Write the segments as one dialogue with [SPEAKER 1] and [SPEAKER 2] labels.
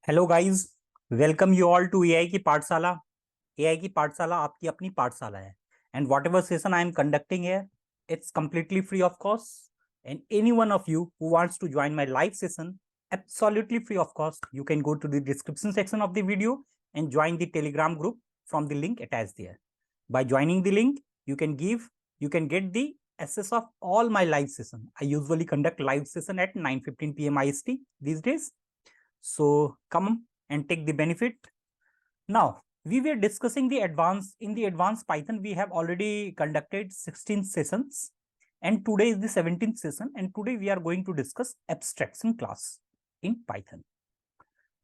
[SPEAKER 1] Hello guys, welcome you all to AI की पाठशाला। AI की पाठशाला आपकी अपनी पाठशाला है and whatever session I am conducting है, it's completely free of cost. And any one of you who wants to join my live session, absolutely free of cost, you can go to the description section of the video and join the Telegram group from the link attached there. By joining the link, you can get the access of all my live session. I usually conduct live session at 9:15 p.m. IST these days. So come and take the benefit. Now we were discussing the advanced Python. We have already conducted 16 sessions and today is the 17th session, and today we are going to discuss abstraction class in Python.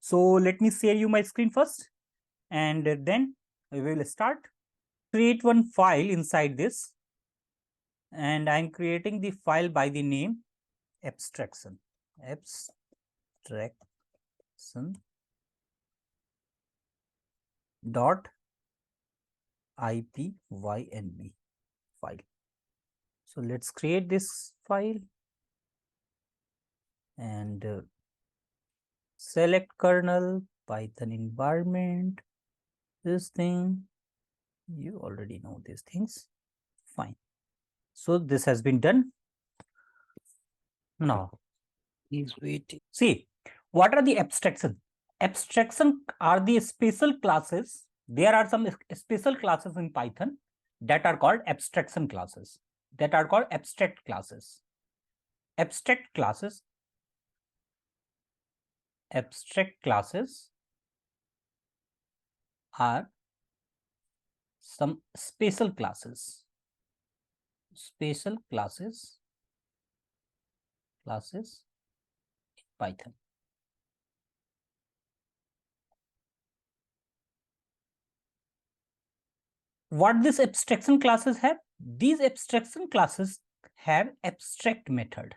[SPEAKER 1] So let me share you my screen first and then we will start. Create one file inside this, and I am creating the file by the name abstraction dot ipynb file. So let's create this file and select kernel, Python environment, this thing. You already know these things. Fine. So this has been done. Now, please wait. See, what are the abstraction? Abstraction are the special classes. There are some special classes in Python that are called abstraction classes, that are called abstract classes. Abstract classes are some special classes in Python. What these abstraction classes have? These abstraction classes have abstract methods.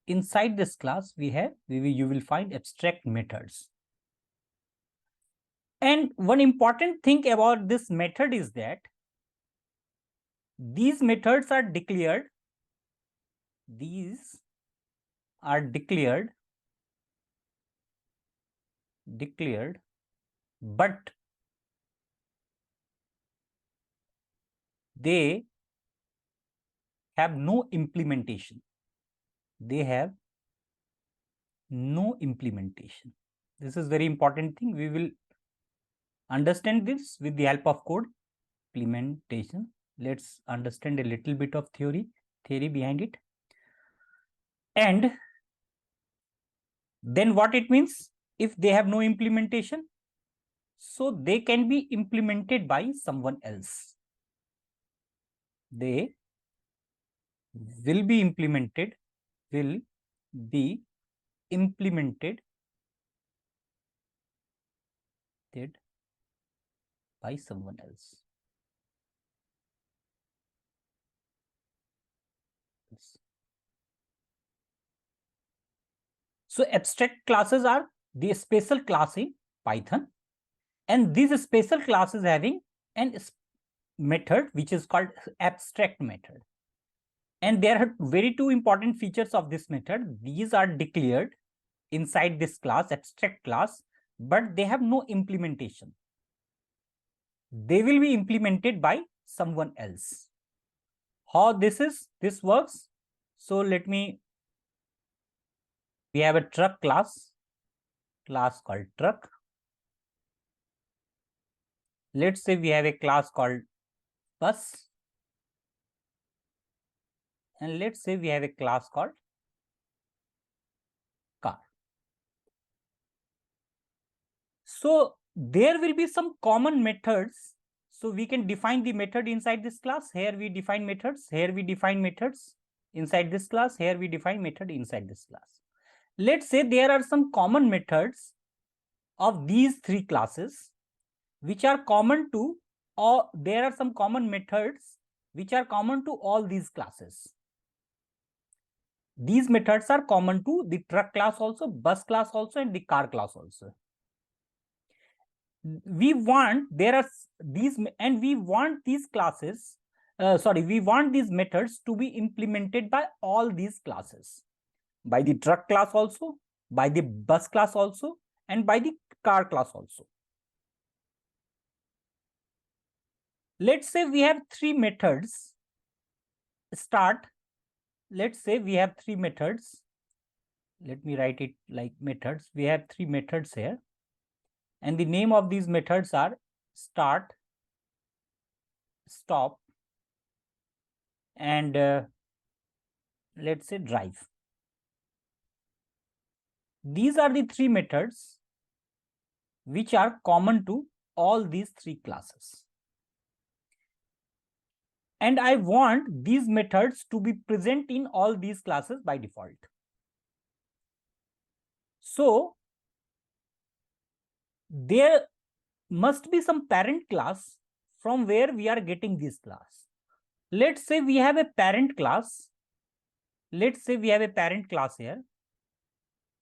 [SPEAKER 1] Inside this class you will find abstract methods. And one important thing about this method is that these methods are declared. But they have no implementation. This is very important thing. We will understand this with the help of code. Implementation. Let's understand a little bit of theory behind it. And then what it means, if they have no implementation, so they can be implemented by someone else. They will be implemented by someone else. So abstract classes are the special class in Python, and these special classes having an method which is called abstract method. And there are very two important features of this method. These are declared inside this class, abstract class, but they have no implementation. They will be implemented by someone else. How this works? So let me, we have a truck class called truck. Let's say we have a class called bus, and let's say we have a class called car. So there will be some common methods. So we can define the method inside this class. Here we define methods. Here we define methods inside this class. Here we define method inside this class. Let's say there are some common methods of these three classes which are common to, or there are some common methods which are common to all these classes. These methods are common to the truck class also, bus class also, and the car class also. We want we want these classes, we want these methods to be implemented by all these classes. by the truck class also, by the bus class also, and by the car class also. Let's say we have three methods. Start. Let's say we have three methods. Let me write it like methods. We have three methods here. And the name of these methods are start, stop, and let's say drive. These are the three methods which are common to all these three classes. And I want these methods to be present in all these classes by default. So there must be some parent class from where we are getting this class. Let's say we have a parent class. Let's say we have a parent class here.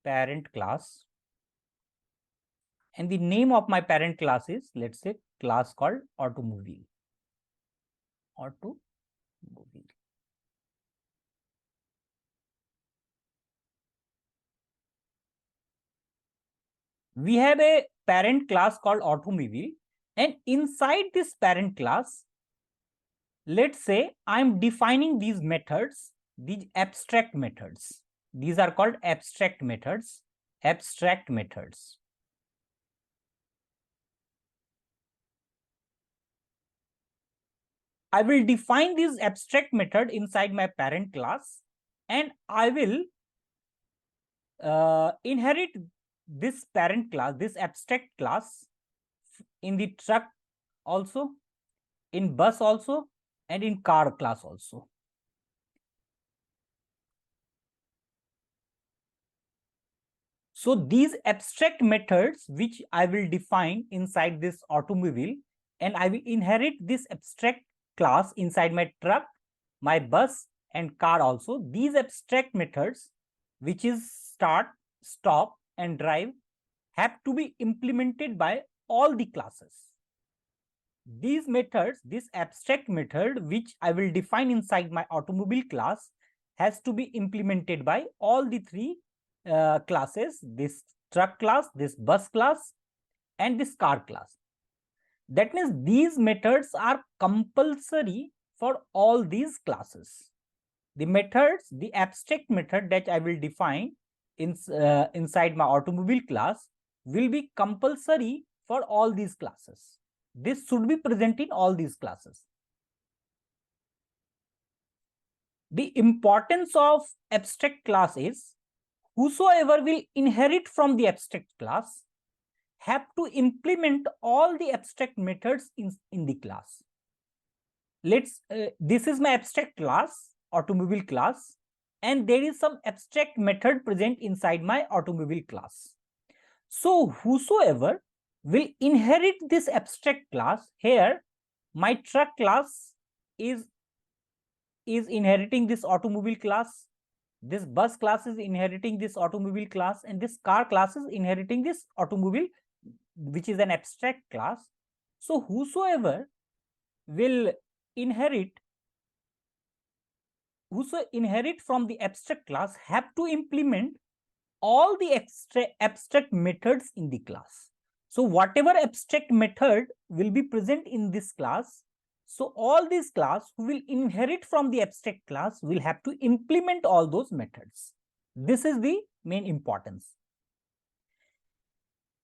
[SPEAKER 1] Parent class. And the name of my parent class is, let's say, class called automobile. Automobile. We have a parent class called automobile, and inside this parent class, let's say I'm defining these methods, these abstract methods. These are called abstract methods. Abstract methods. I will define this abstract method inside my parent class, and I will inherit this parent class, this abstract class, in the truck also, in bus also, and in car class also. So these abstract methods which I will define inside this automobile, and I will inherit this abstract class inside my truck, my bus, and car also. These abstract methods, which is start, stop, and drive, have to be implemented by all the classes. These methods, this abstract method which I will define inside my automobile class, has to be implemented by all the three classes, this truck class, this bus class, and this car class. That means these methods are compulsory for all these classes. The methods, the abstract method that I will define inside my automobile class will be compulsory for all these classes. This should be present in all these classes. The importance of abstract class is, whosoever will inherit from the abstract class have to implement all the abstract methods in the class. This is my abstract class, automobile class, and there is some abstract method present inside my automobile class. So whosoever will inherit this abstract class, here my truck class is inheriting this automobile class, this bus class is inheriting this automobile class, and this car class is inheriting this automobile, which is an abstract class. So whosoever will inherit from the abstract class have to implement all the abstract methods in the class. So whatever abstract method will be present in this class, so all these class who will inherit from the abstract class will have to implement all those methods. This is the main importance.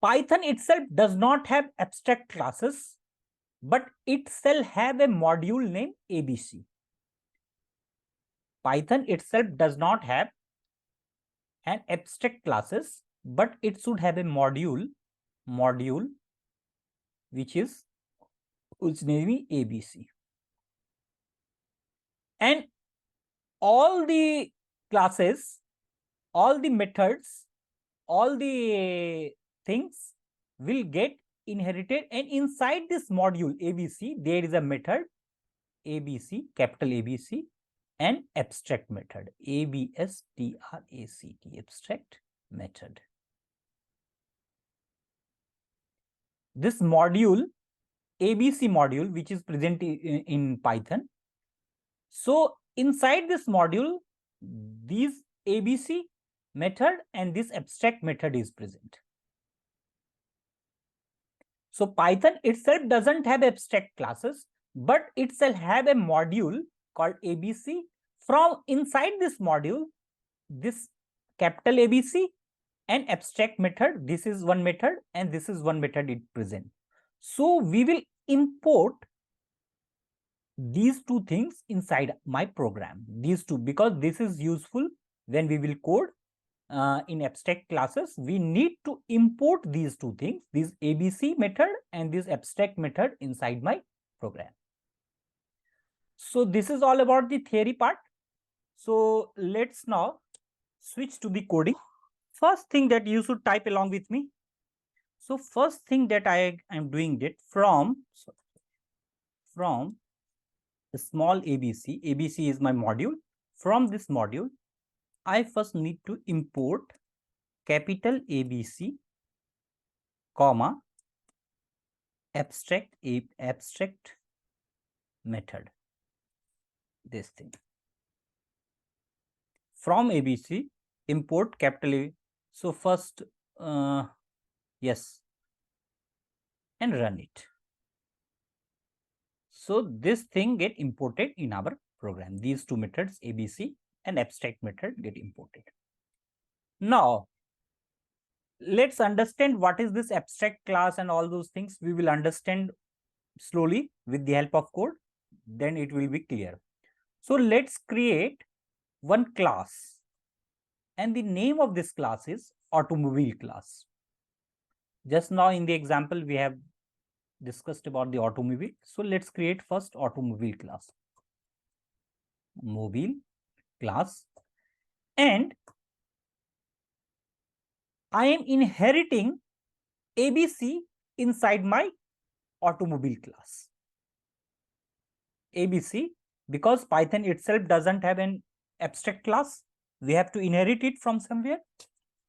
[SPEAKER 1] Python itself does not have abstract classes, but it shall have a module named ABC. Python itself does not have an abstract classes, but it should have a module which name is ABC. And all the classes, all the methods, all the things will get inherited, and inside this module ABC there is a method ABC, capital ABC, and abstract method ABSTRACT, abstract method. This module ABC module which is present in Python, so inside this module these ABC method and this abstract method is present. So Python itself doesn't have abstract classes, but it shall have a module called ABC. From inside this module, this capital ABC and abstract method, this is one method and this is one method it present. So we will import these two things inside my program, these two, because this is useful when we will code in abstract classes. We need to import these two things, this ABC method and this abstract method inside my program. So this is all about the theory part. So let's now switch to the coding. First thing that you should type along with me. So first thing that I am doing it from the small ABC. ABC is my module. From this module, I first need to import capital ABC, comma, abstract method. This thing. From ABC, import capital A. So first, yes, and run it. So this thing get imported in our program. These two methods, ABC and abstract method, get imported. Now, let's understand what is this abstract class and all those things. We will understand slowly with the help of code. Then it will be clear. So let's create one class. And the name of this class is automobile class. Just now in the example, we have discussed about the automobile. So let's create first automobile class. Mobile class. And I am inheriting ABC inside my automobile class. ABC, because Python itself doesn't have an abstract class, we have to inherit it from somewhere.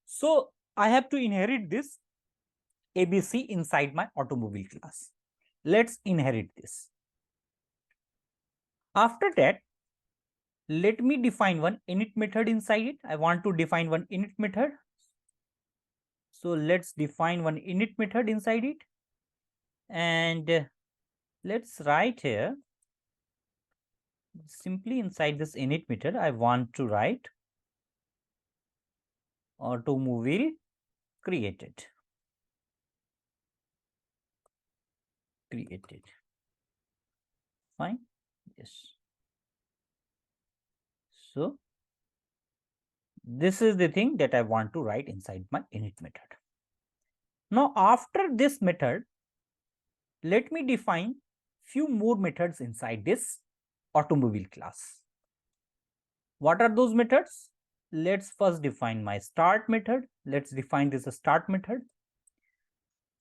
[SPEAKER 1] So I have to inherit this ABC inside my automobile class. Let's inherit this. After that, let me define one init method inside it. I want to define one init method. So let's define one init method inside it. And let's write here, simply inside this init method, I want to write automobile created. Fine. Yes. So this is the thing that I want to write inside my init method. Now after this method, let me define few more methods inside this automobile class. What are those methods? Let's first define my start method. Let's define this start method.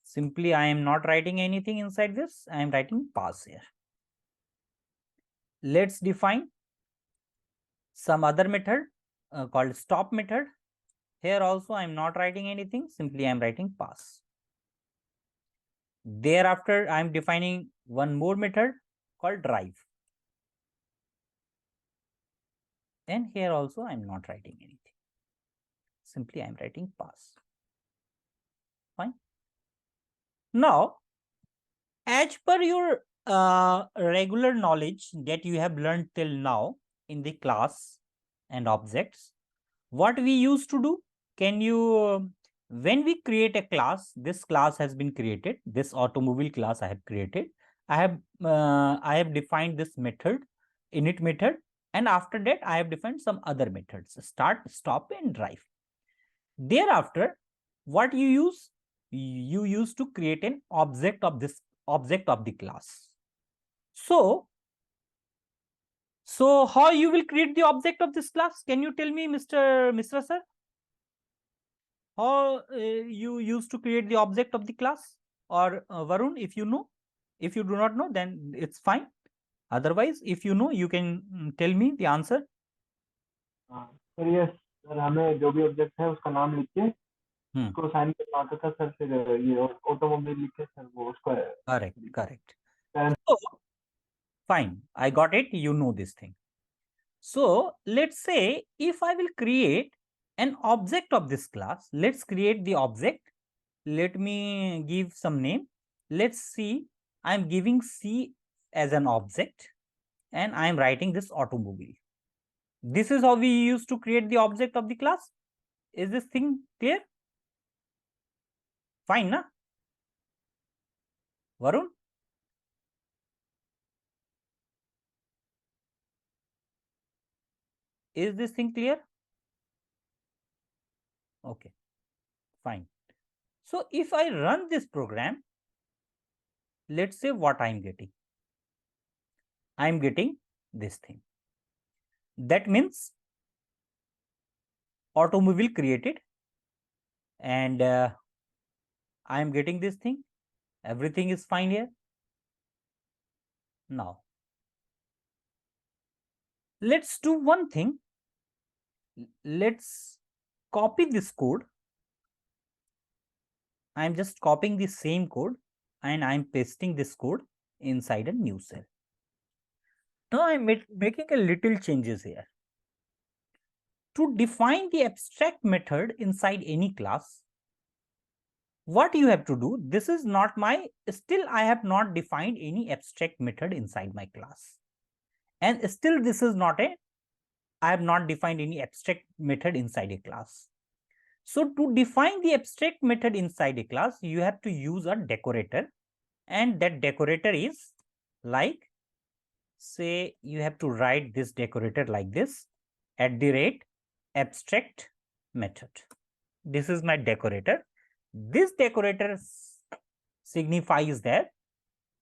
[SPEAKER 1] Simply, I am not writing anything inside this. I am writing pass here. Let's define some other method called stop method. Here also, I am not writing anything. Simply, I am writing pass. Thereafter, I am defining one more method called drive. And here also, I am not writing anything. Simply, I am writing pass. Fine. Now, as per your regular knowledge that you have learned till now in the class and objects, what we used to do, can you, when we create a class, this class has been created, this automobile class I have created, I have defined this method, init method, and after that I have defined some other methods, start, stop, and drive. Thereafter, what you use? You use to create an object of this object of the class. So how you will create the object of this class? Can you tell me, Mr. Misra sir? How you used to create the object of the class? Or Varun, if you know. If you do not know, then it's fine. Otherwise, if you know, you can tell me the answer.
[SPEAKER 2] Sir yes sir, हमें जो भी object है उसका नाम लिख के उसको sign करना होता था सर, फिर ये ऑटोमोबाइल लिख के सर वो उसको
[SPEAKER 1] correct. So, fine, I got it. You know this thing. So let's say if I will create an object of this class. Let's create the object. Let me give some name. Let's see, I'm giving C as an object and I'm writing this automobile. This is how we used to create the object of the class. Is this thing clear? Fine, na? Varun? Is this thing clear? Okay, fine. So if I run this program, let's say what I'm getting. I'm getting this thing. That means automobile created and I'm getting this thing. Everything is fine here. Now, let's do one thing. Let's copy this code. I'm just copying the same code and I'm pasting this code inside a new cell. Now I'm making a little changes here. To define the abstract method inside any class, what you have to do, this is not my, still I have not defined any abstract method inside my class. And still this is not a, I have not defined any abstract method inside a class. So to define the abstract method inside a class, you have to use a decorator, and that decorator is like, say you have to write this decorator like this, @abstract method. This is my decorator. This decorator signifies that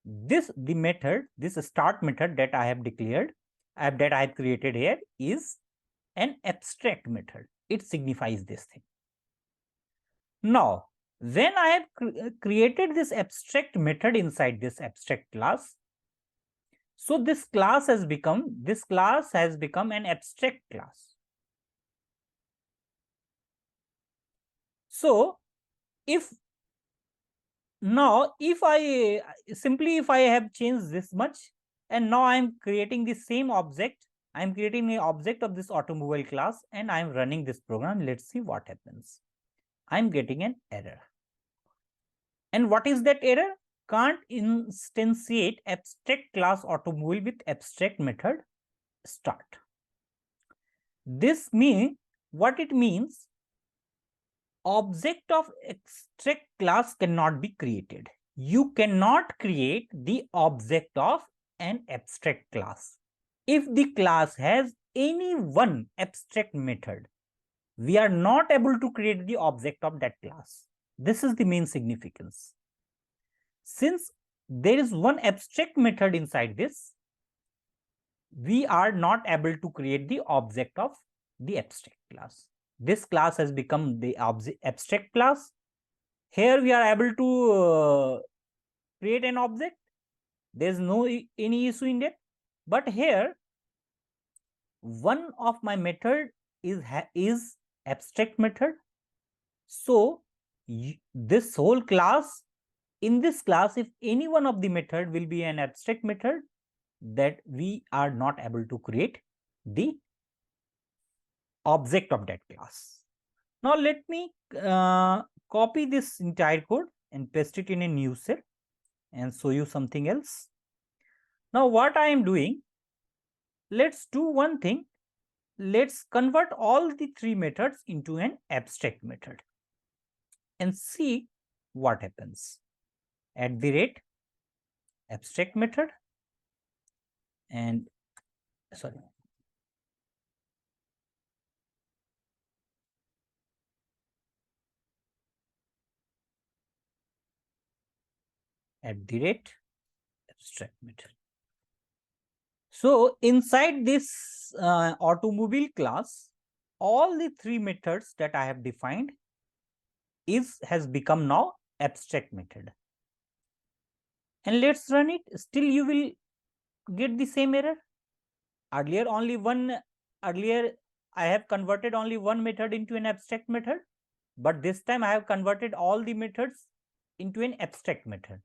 [SPEAKER 1] the method, this start method that I have declared, that I have created here, is an abstract method. It signifies this thing. Now, when I have created this abstract method inside this abstract class, so this class has become an abstract class. So if I have changed this much, and now I am creating the same object, I am creating an object of this automobile class and I am running this program. Let's see what happens. I am getting an error. And what is that error? Can't instantiate abstract class automobile with abstract method start. This means, what it means, object of abstract class cannot be created. You cannot create the object of an abstract class. If the class has any one abstract method, we are not able to create the object of that class. This is the main significance. Since there is one abstract method inside this, we are not able to create the object of the abstract class. This class has become the abstract class. Here we are able to create an object. There's no any issue in it. But here, one of my method is abstract method. So this whole class, in this class, if any one of the method will be an abstract method, that we are not able to create the object of that class. Now let me copy this entire code and paste it in a new cell and show you something else. Now what I am doing, let's do one thing. Let's convert all the three methods into an abstract method and see what happens. @abstract method and sorry. @abstract method. So inside this automobile class, all the three methods that I have defined has become now abstract method. And let's run it. Still you will get the same error. Earlier I have converted only one method into an abstract method, but this time I have converted all the methods into an abstract method.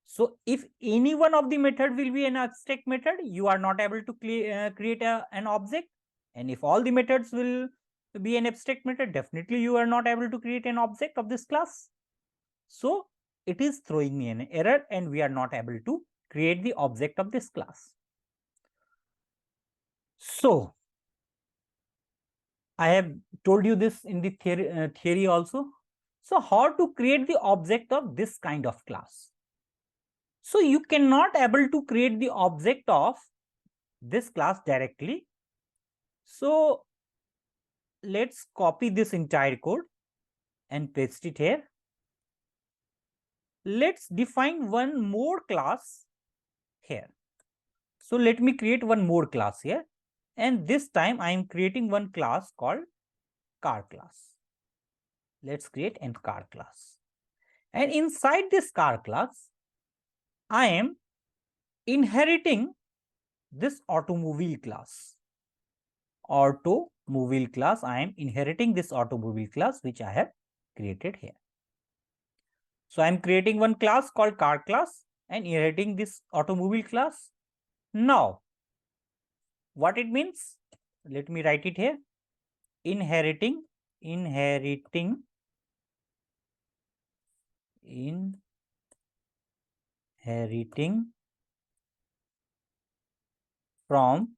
[SPEAKER 1] So if any one of the method will be an abstract method, you are not able to create an object. And if all the methods will be an abstract method, definitely you are not able to create an object of this class. So it is throwing me an error and we are not able to create the object of this class. So I have told you this in the theory also. So how to create the object of this kind of class? So you cannot able to create the object of this class directly. So let's copy this entire code and paste it here. Let's define one more class here. So let me create one more class here, and this time I am creating one class called car class. Let's create a car class, and inside this car class I am inheriting this automobile class. Automobile class, I am inheriting this automobile class which I have created here. So I am creating one class called car class and inheriting this automobile class. Now what it means, let me write it here. Inheriting from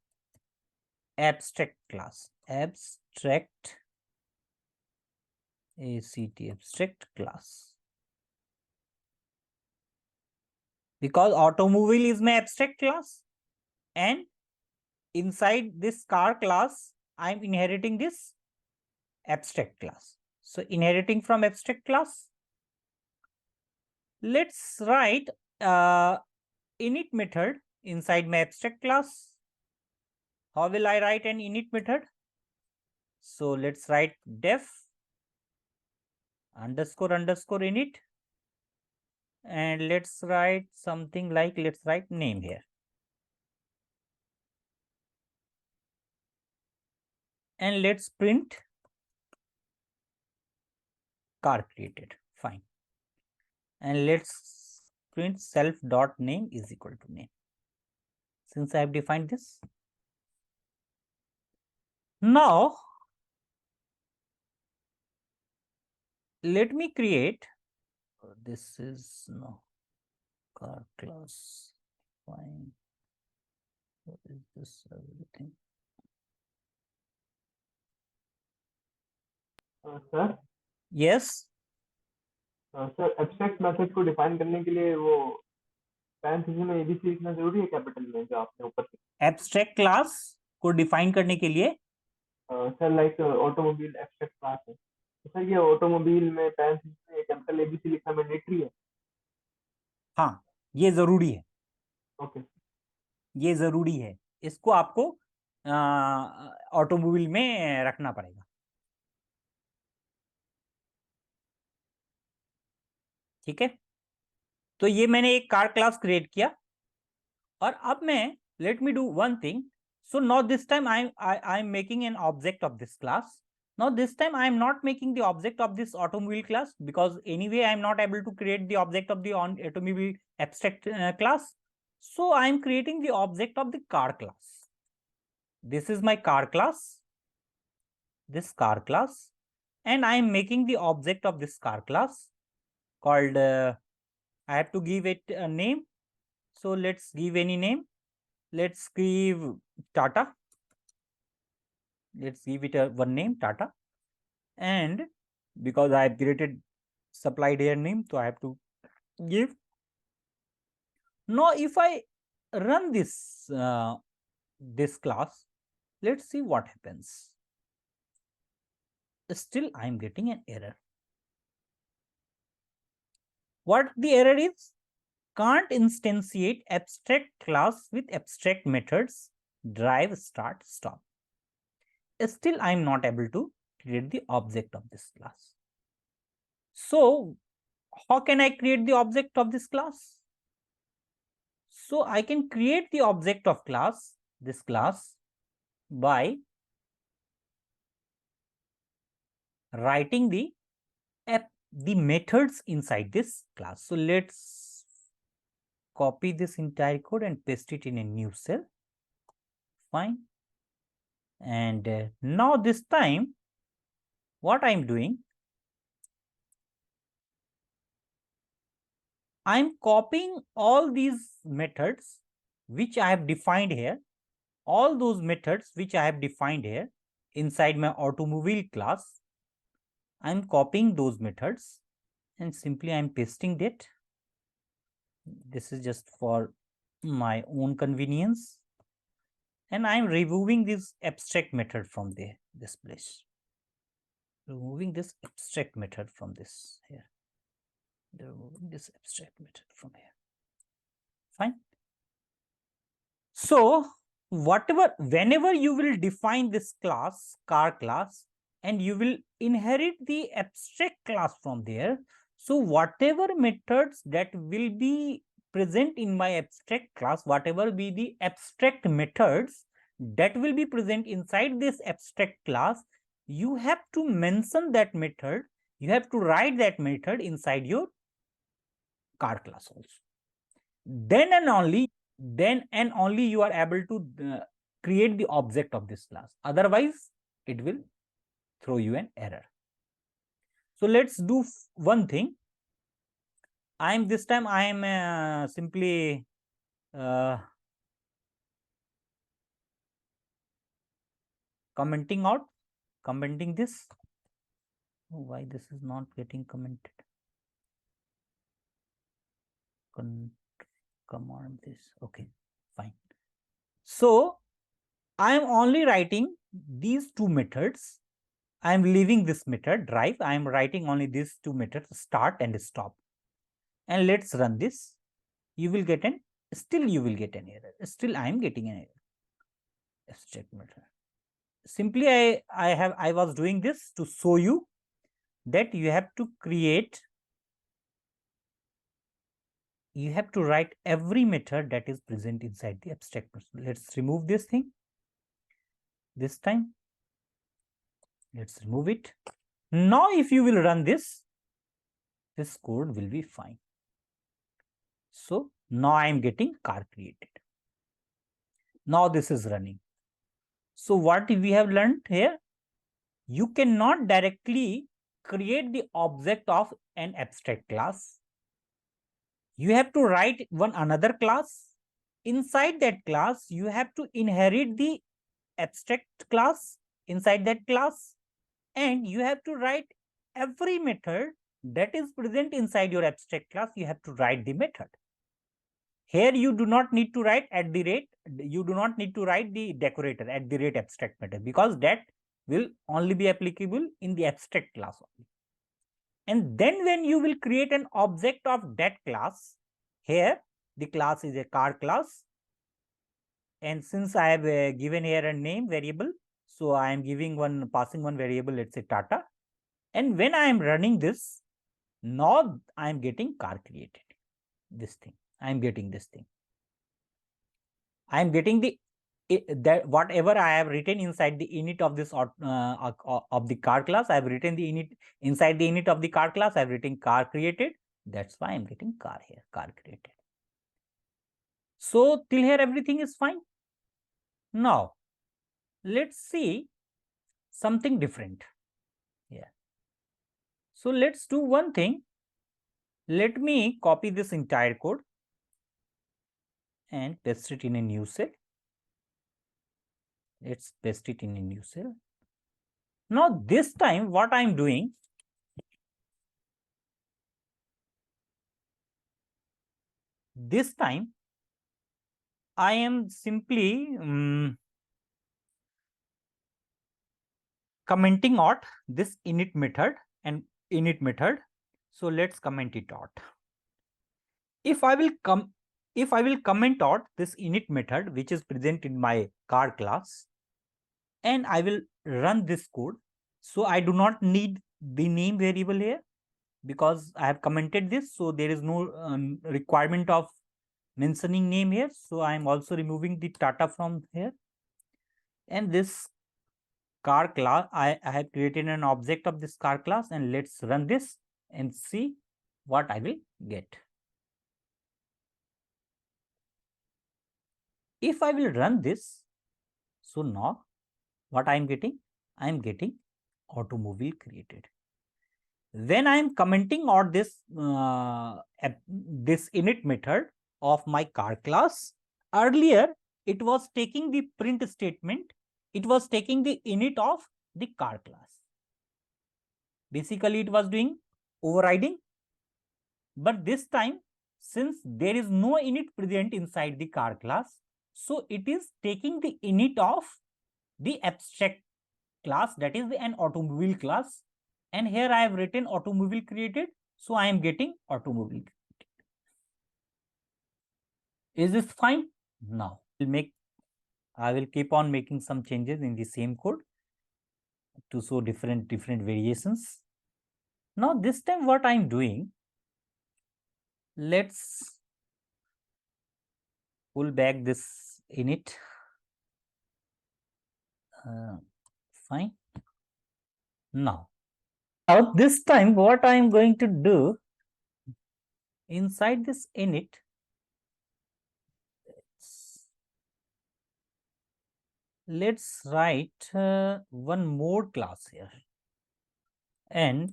[SPEAKER 1] abstract class, abstract class, because automobile is my abstract class, and inside this car class I am inheriting this abstract class. So inheriting from abstract class, let's write init method inside my abstract class. How will I write an init method? So let's write def underscore init, and let's write something like, let's write name here, and let's print car created. Fine. And let's print self dot name is equal to name, since I have defined this. Now let me create, this is no car class. Fine. What is this? Everything.
[SPEAKER 2] Sir
[SPEAKER 1] Yes.
[SPEAKER 2] Sir abstract method को define करने के लिए वो parenthesis में ABC लिखना जरूरी है capital में जो आपने ऊपर
[SPEAKER 1] एब्स्ट्रैक्ट क्लास को डिफाइन करने के लिए
[SPEAKER 2] sir like automobile abstract class है, तो सर ये ऑटोमोबाइल में पैरेंथेसिस में कैपिटल एबीसी लिखना मैंडेटरी है?
[SPEAKER 1] हाँ, ये जरूरी है।
[SPEAKER 2] ओके,
[SPEAKER 1] ये जरूरी है, इसको आपको ऑटोमोबाइल में रखना पड़ेगा। ठीक है, तो ये मैंने एक कार क्लास क्रिएट किया, और अब मैं let me do one thing. So now this time I'm making an object of this class. Now this time I am not making the object of this automobile class, because anyway I am not able to create the object of the automobile abstract class. So I am creating the object of the car class. This is my car class, this car class, and I am making the object of this car class called I have to give it a name. So let's give any name. Let's give Tata. Let's give it a one name, Tata. And because I have created supplied here name, so I have to give. Now if I run this this class, let's see what happens. Still I am getting an error. What the error is? Can't instantiate abstract class with abstract methods drive, start, stop. Still I am not able to create the object of this class. So how can I create the object of this class? So I can create the object of class, this class, by writing the methods inside this class. So let's copy this entire code and paste it in a new cell. Fine. And now this time what I'm doing, I'm copying all these methods which I have defined here, all those methods which I have defined here inside my automobile class. I'm copying those methods and simply I'm pasting it. This is just for my own convenience. And I'm removing this abstract method from this place. Removing this abstract method from this here. Removing this abstract method from here. Fine. So whenever you will define this class, car class, and you will inherit the abstract class from there, so whatever methods that will be present in my abstract class, whatever be the abstract methods that will be present inside this abstract class, you have to mention that method, you have to write that method inside your car class also. Then and only you are able to create the object of this class. Otherwise, it will throw you an error. So let's do one thing. This time I am simply commenting this. Oh, why this is not getting commented? Command this. Okay, fine. So I am only writing these two methods. I am leaving this method drive. I am writing only these two methods, start and stop. And let's run this. You will get still you will get an error. Still I am getting an error. Abstract method. Simply I was doing this to show you that you have to write every method that is present inside the abstract method. Let's remove this thing. This time, let's remove it. Now, if you will run this code will be fine. So now I am getting car created. Now this is running. So what we have learned here, you cannot directly create the object of an abstract class. You have to write one another class. Inside that class, you have to inherit the abstract class inside that class, and you have to write every method that is present inside your abstract class. You have to write the method. Here you do not need to write at the rate, you do not need to write the decorator at the rate abstract method, because that will only be applicable in the abstract class only. And then when you will create an object of that class, here the class is a car class, and since I have given here a name variable, so I am passing one variable, let's say Tata. And when I am running this, now I am getting car created. This thing, I am getting this thing. I am getting that whatever I have written inside the init of this of the car class, I have written the init inside the init of the car class. I have written car created. That's why I'm getting car here, car created. So till here everything is fine. Now let's see something different. Yeah. So let's do one thing. Let me copy this entire code and paste it in a new cell. Let's paste it in a new cell. Now this time what I'm doing, this time I am simply commenting out this init method and init method. So let's comment it out. If I will comment out this init method which is present in my car class, and I will run this code, so I do not need the name variable here because I have commented this, so there is no requirement of mentioning name here. So I am also removing the Tata from here, and this car class, I have created an object of this car class, and let's run this and see what I will get. If I will run this, so now what I am getting? I am getting automobile created. When I am commenting on this this init method of my car class, earlier it was taking the print statement, it was taking the init of the car class. Basically, it was doing overriding. But this time, since there is no init present inside the car class, so it is taking the init of the abstract class, that is an automobile class. And here I have written automobile created, so I am getting automobile. Is this fine? Now I will keep on making some changes in the same code to show different variations. Now this time what I am doing, let's pull back this init. Fine. Now this time what I am going to do, inside this init, let's write one more class here, and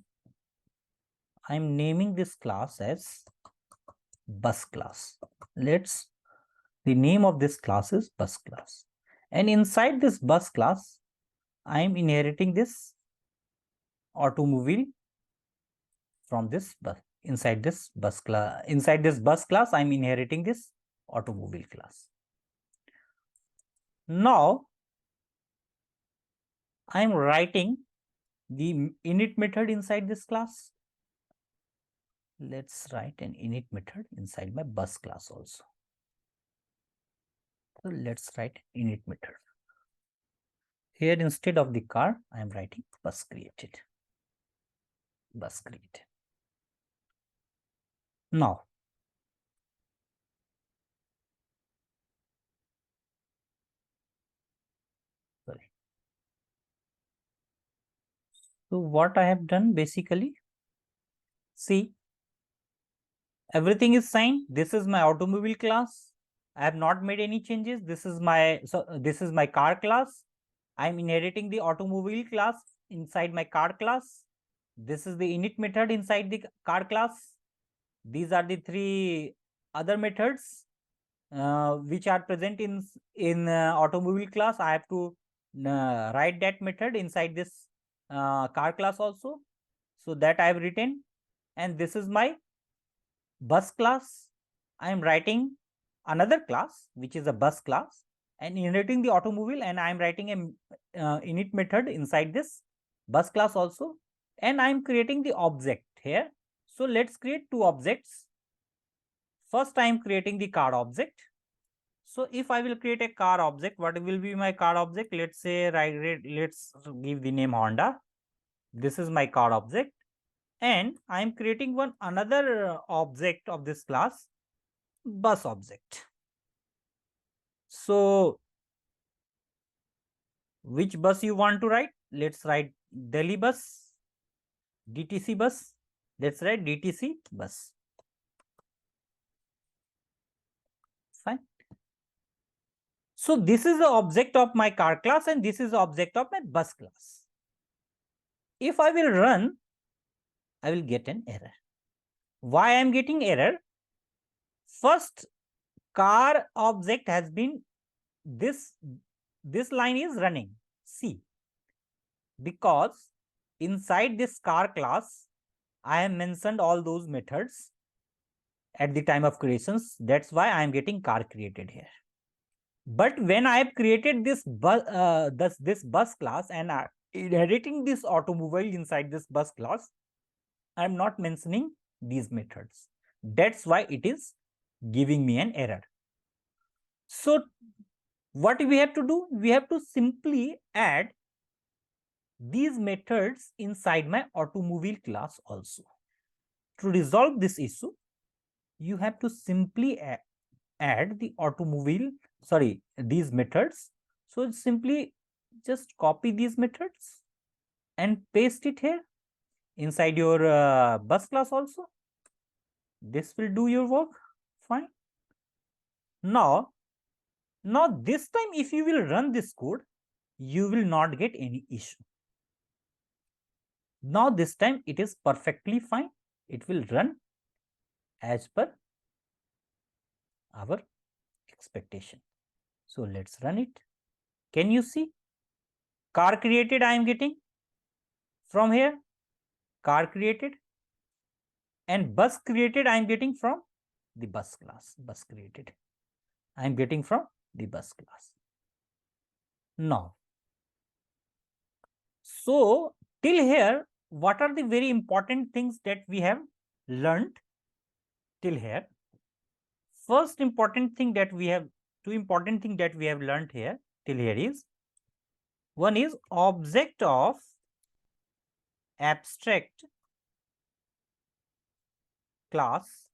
[SPEAKER 1] I'm naming this class as bus class. The name of this class is bus class, and inside this bus class I'm inheriting this automobile from this bus. Inside this bus class I'm inheriting this automobile class. Now I'm writing the init method inside this class. Let's write an init method inside my bus class also. So let's write init method. Here instead of the car, I am writing bus created. Bus created. Now, sorry. So what I have done basically, see, everything is signed. This is my automobile class. I have not made any changes. This is my car class. I am inheriting the automobile class inside my car class. This is the init method inside the car class. These are the three other methods which are present in automobile class. I have to write that method inside this car class also. So that I have written, and this is my bus class. I am writing another class which is a bus class and inheriting the automobile, and I am writing a init method inside this bus class also, and I am creating the object here. So let's create two objects. First I am creating the car object. So if I will create a car object, what will be my car object? Let's say, let's give the name Honda. This is my car object, and I am creating another object of this class, bus object. So which bus you want to write? Let's write Delhi bus, DTC bus. Let's write DTC bus. Fine. So this is the object of my car class, and this is the object of my bus class. If I will run, I will get an error. Why I am getting error? First, car object has been this line is running. See, because inside this car class, I have mentioned all those methods at the time of creations. That's why I am getting car created here. But when I have created this bus class and inheriting this automobile inside this bus class, I am not mentioning these methods. That's why it is giving me an error. So what we have to do? We have to simply add these methods inside my automobile class also. To resolve this issue, you have to simply add the these methods. So simply just copy these methods and paste it here inside your bus class also. This will do your work fine. Now this time if you will run this code, you will not get any issue. Now this time it is perfectly fine. It will run as per our expectation. So let's run it. Can you see? Car created I am getting from here. Car created. And bus created I am getting from the bus class. Bus created I am getting from the bus class. Now, so till here, what are the very important things that we have learned till here? First important thing that we have, two important thing that we have learned here till here is, one is object of abstract class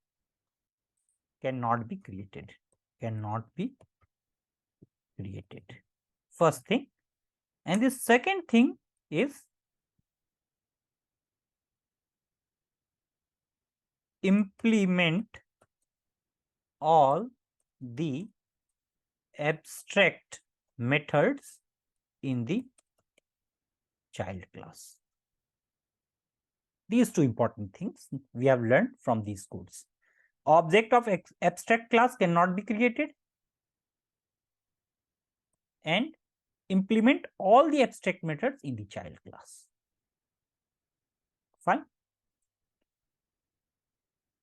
[SPEAKER 1] cannot be created. Cannot be created. First thing. And the second thing is implement all the abstract methods in the child class. These two important things we have learned from these codes. Object of abstract class cannot be created, and implement all the abstract methods in the child class. Fine.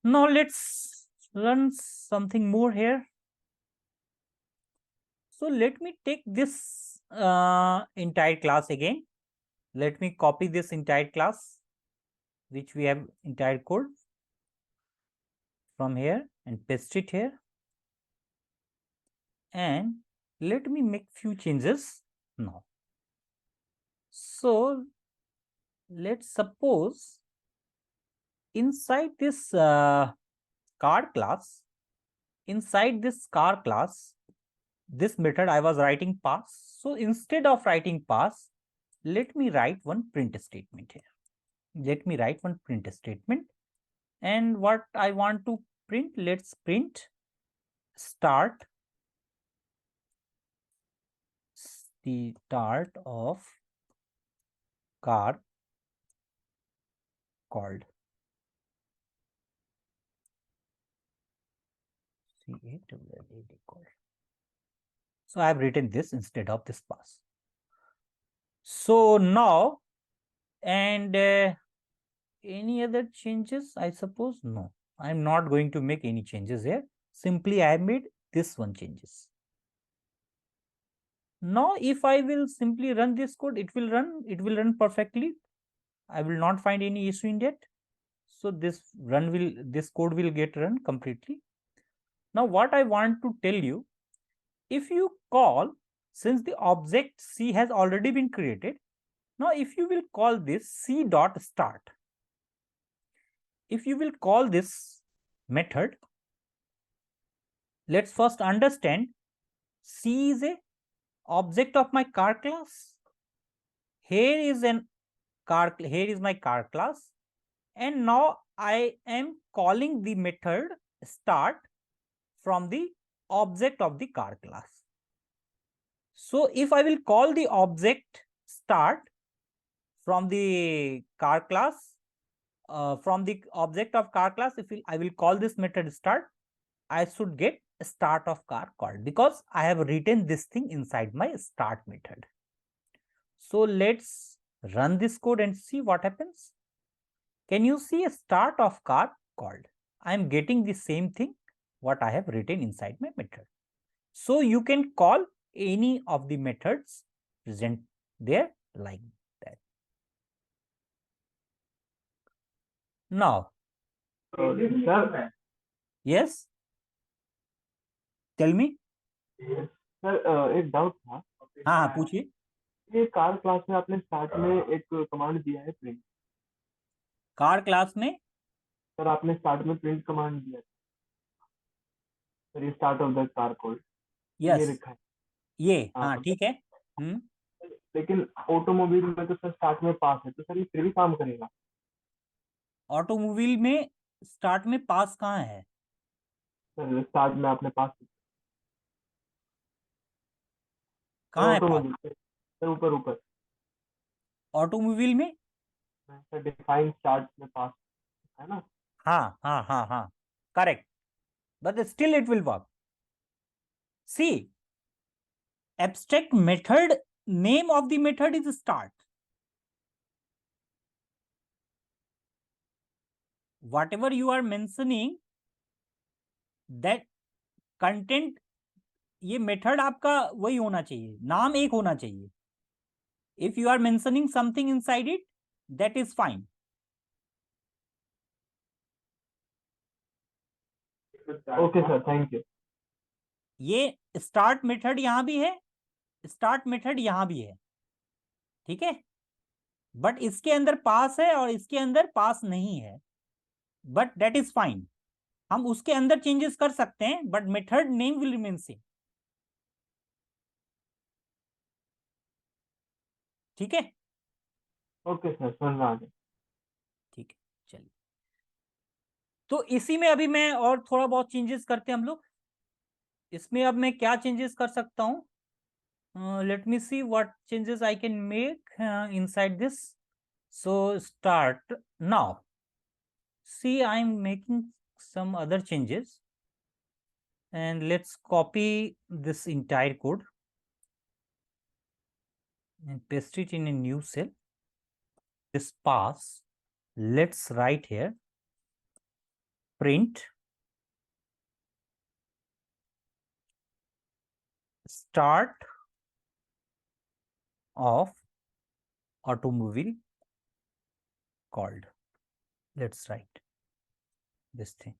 [SPEAKER 1] Now let's learn something more here. So let me take this entire class again. Let me copy this entire class, which we have entire code from here, and paste it here. And let me make few changes now. So let's suppose inside this car class, this method I was writing pass. So instead of writing pass, let me write one print statement here. Let me write one print statement. And what I want to print, let's print start, the start of car called. So I have written this instead of this pass. So now, and any other changes, I suppose? No, I'm not going to make any changes here. Simply I have made this one changes. Now if I will simply run this code, it will run perfectly. I will not find any issue in that. So this code will get run completely. Now what I want to tell you, if you call, since the object C has already been created, now if you will call this C dot start, if you will call this method, let's first understand C is a object of my car class. Here is my car class, and now I am calling the method start from the object of the car class. So if I will call the object start from the car class, from the object of car class, I will call this method start, I should get start of car called, because I have written this thing inside my start method. So let's run this code and see what happens. Can you see a start of car called? I am getting the same thing what I have written inside my method. So you can call any of the methods present there like that. Now, yes, tell me.
[SPEAKER 2] Sir एक doubt था.
[SPEAKER 1] हाँ पूछिए.
[SPEAKER 2] ये car class में आपने start में एक command दिया है प्रिंट.
[SPEAKER 1] कार क्लास में
[SPEAKER 2] सर आपने स्टार्ट में प्रिंट कमांड दिया सर, ये start of the car code ये लिखा है.
[SPEAKER 1] ये हाँ ठीक है.
[SPEAKER 2] लेकिन ऑटोमोबाइल में तो सर स्टार्ट में पास है, तो सर ये फिर भी काम करेगा?
[SPEAKER 1] ऑटोमोबाइल में स्टार्ट में पास कहाँ है?
[SPEAKER 2] सर स्टार्ट में आपने पास
[SPEAKER 1] कहाँ है पास?
[SPEAKER 2] ऑटोमोबाइल सर ऊपर ऊपर
[SPEAKER 1] ऑटोमोबाइल में
[SPEAKER 2] डिफाइन स्टार्ट में पास है ना?
[SPEAKER 1] हाँ, correct, but still it will work. See, abstract method, name of the method is start. Whatever you are mentioning, that content, ये मेथड आपका वही होना चाहिए, नाम एक होना चाहिए. If you are mentioning something inside it, that is fine.
[SPEAKER 2] Okay sir, thank you.
[SPEAKER 1] ये स्टार्ट मेथड यहां भी है, स्टार्ट मेथड यहां भी है, ठीक है. बट इसके अंदर पास है और इसके अंदर पास नहीं है, बट दैट इज फाइन. हम उसके अंदर चेंजेस कर सकते हैं, but method name will remain same. ठीक है.
[SPEAKER 2] ओके सर, समझ में आ गया.
[SPEAKER 1] ठीक है, चलिए. तो इसी में अभी मैं और थोड़ा बहुत चेंजेस करते हैं हम लोग. इसमें अब मैं क्या चेंजेस कर सकता हूं? let me see what changes I can make inside this. So start now. See, I'm making some other changes, and let's copy this entire code and paste it in a new cell. This pass, let's write here print start of automobile called. Let's write this thing.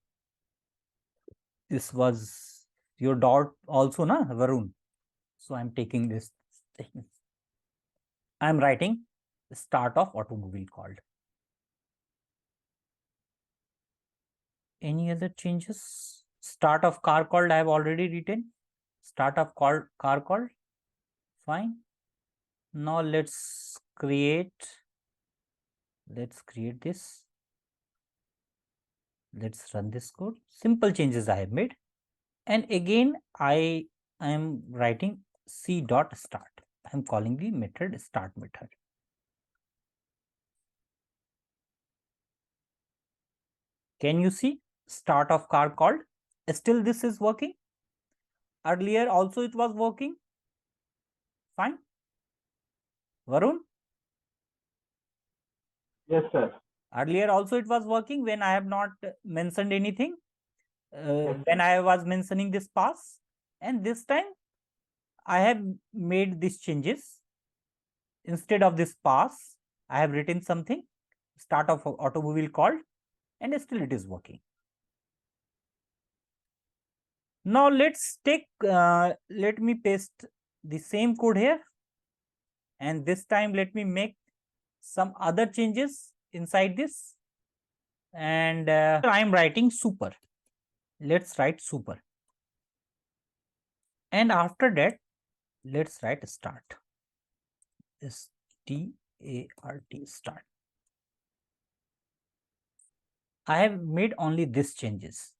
[SPEAKER 1] This was your dot also, na, Varun? So I'm taking this thing. I'm writing start of automobile called. Any other changes? Start of car called I have already written. Start of car called. Fine. Now let's create this. Let's run this code. Simple changes I have made. And again, I am writing c.start. I am calling the method start method. Can you see start of car called? Still this is working. Earlier also it was working. Fine. Varun?
[SPEAKER 2] Yes, sir.
[SPEAKER 1] Earlier also it was working when I have not mentioned anything.
[SPEAKER 2] Yes,
[SPEAKER 1] when
[SPEAKER 2] sir.
[SPEAKER 1] I was mentioning this pass, and this time I have made these changes. Instead of this pass, I have written something, start of automobile called, and still it is working. Now let's take, let me paste the same code here, and this time let me make some other changes inside this, and I am writing super. Let's write super, and after that let's write start. S-T-A-R-T, start. I have made only these changes,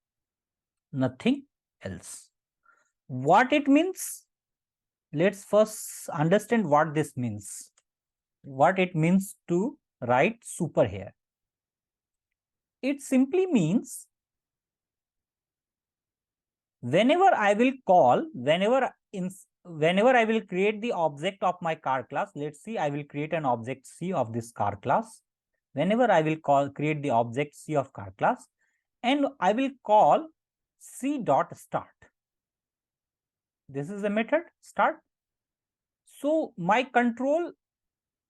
[SPEAKER 1] nothing else. What it means? Let's first understand what this means. What it means to write super here. It simply means whenever I will call, whenever I will create the object of my car class, let's see, I will create an object C of this car class. Whenever I will create the object C of car class, and I will call C dot start. This is the method start. So my control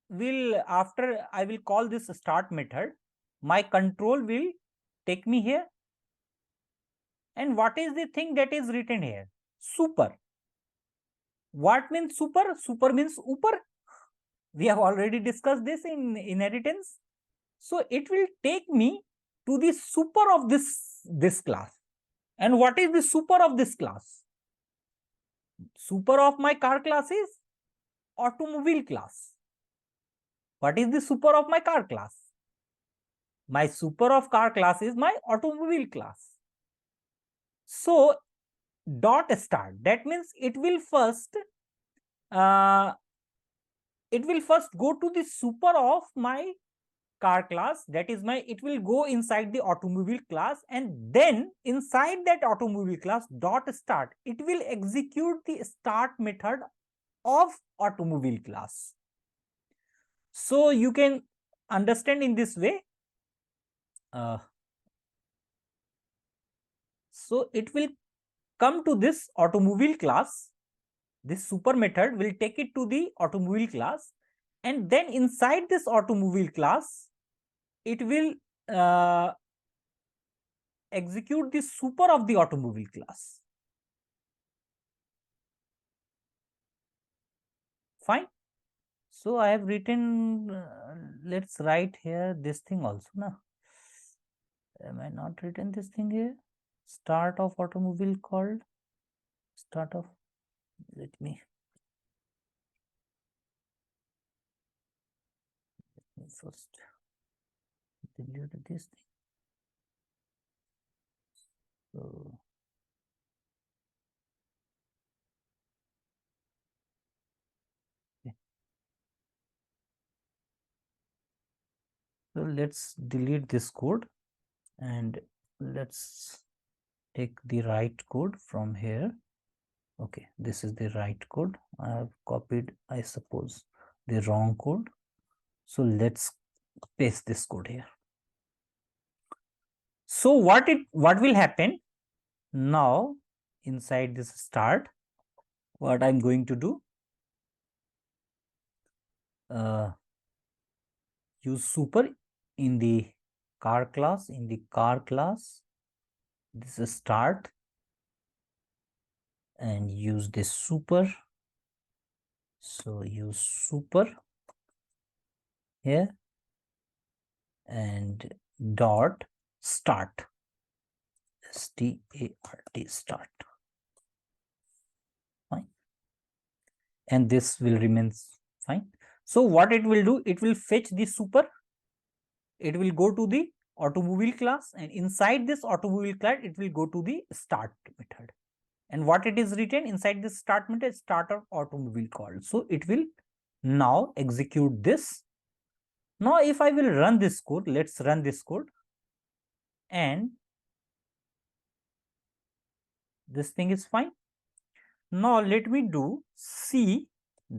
[SPEAKER 1] will, after I will call this start method, my control will take me here. And what is the thing that is written here? Super. What means super? Super means upper. We have already discussed this in inheritance. So it will take me to the super of this class. And what is the super of this class? Super of my car class is automobile class. What is the super of my car class? My super of car class is my automobile class. So dot start, that means it will first go to the super of my car class, that is my, it will go inside the automobile class, and then inside that automobile class dot start, it will execute the start method of automobile class. So you can understand in this way. So it will come to this automobile class. This super method will take it to the automobile class, and then inside this automobile class, it will execute the super of the automobile class. Fine. So I have written, let's write here this thing also. Na? Am I not written this thing here? Start of automobile called start of, let me first delete this thing. So so let's delete this code and let's take the right code from here. Okay, this is the right code. I have copied, I suppose, the wrong code. So let's paste this code here. So what will happen now inside this start? What I'm going to do? Use super in the car class. In the car class, this is start, and use this super. So use super here and dot start, start, start. Fine, and this will remain fine. So what it will do, it will fetch the super, it will go to the automobile class, and inside this automobile class it will go to the start method. And what it is written inside this start method, start of automobile called. So it will now execute this. Now if I will run this code, let's run this code, and this thing is fine. Now let me do c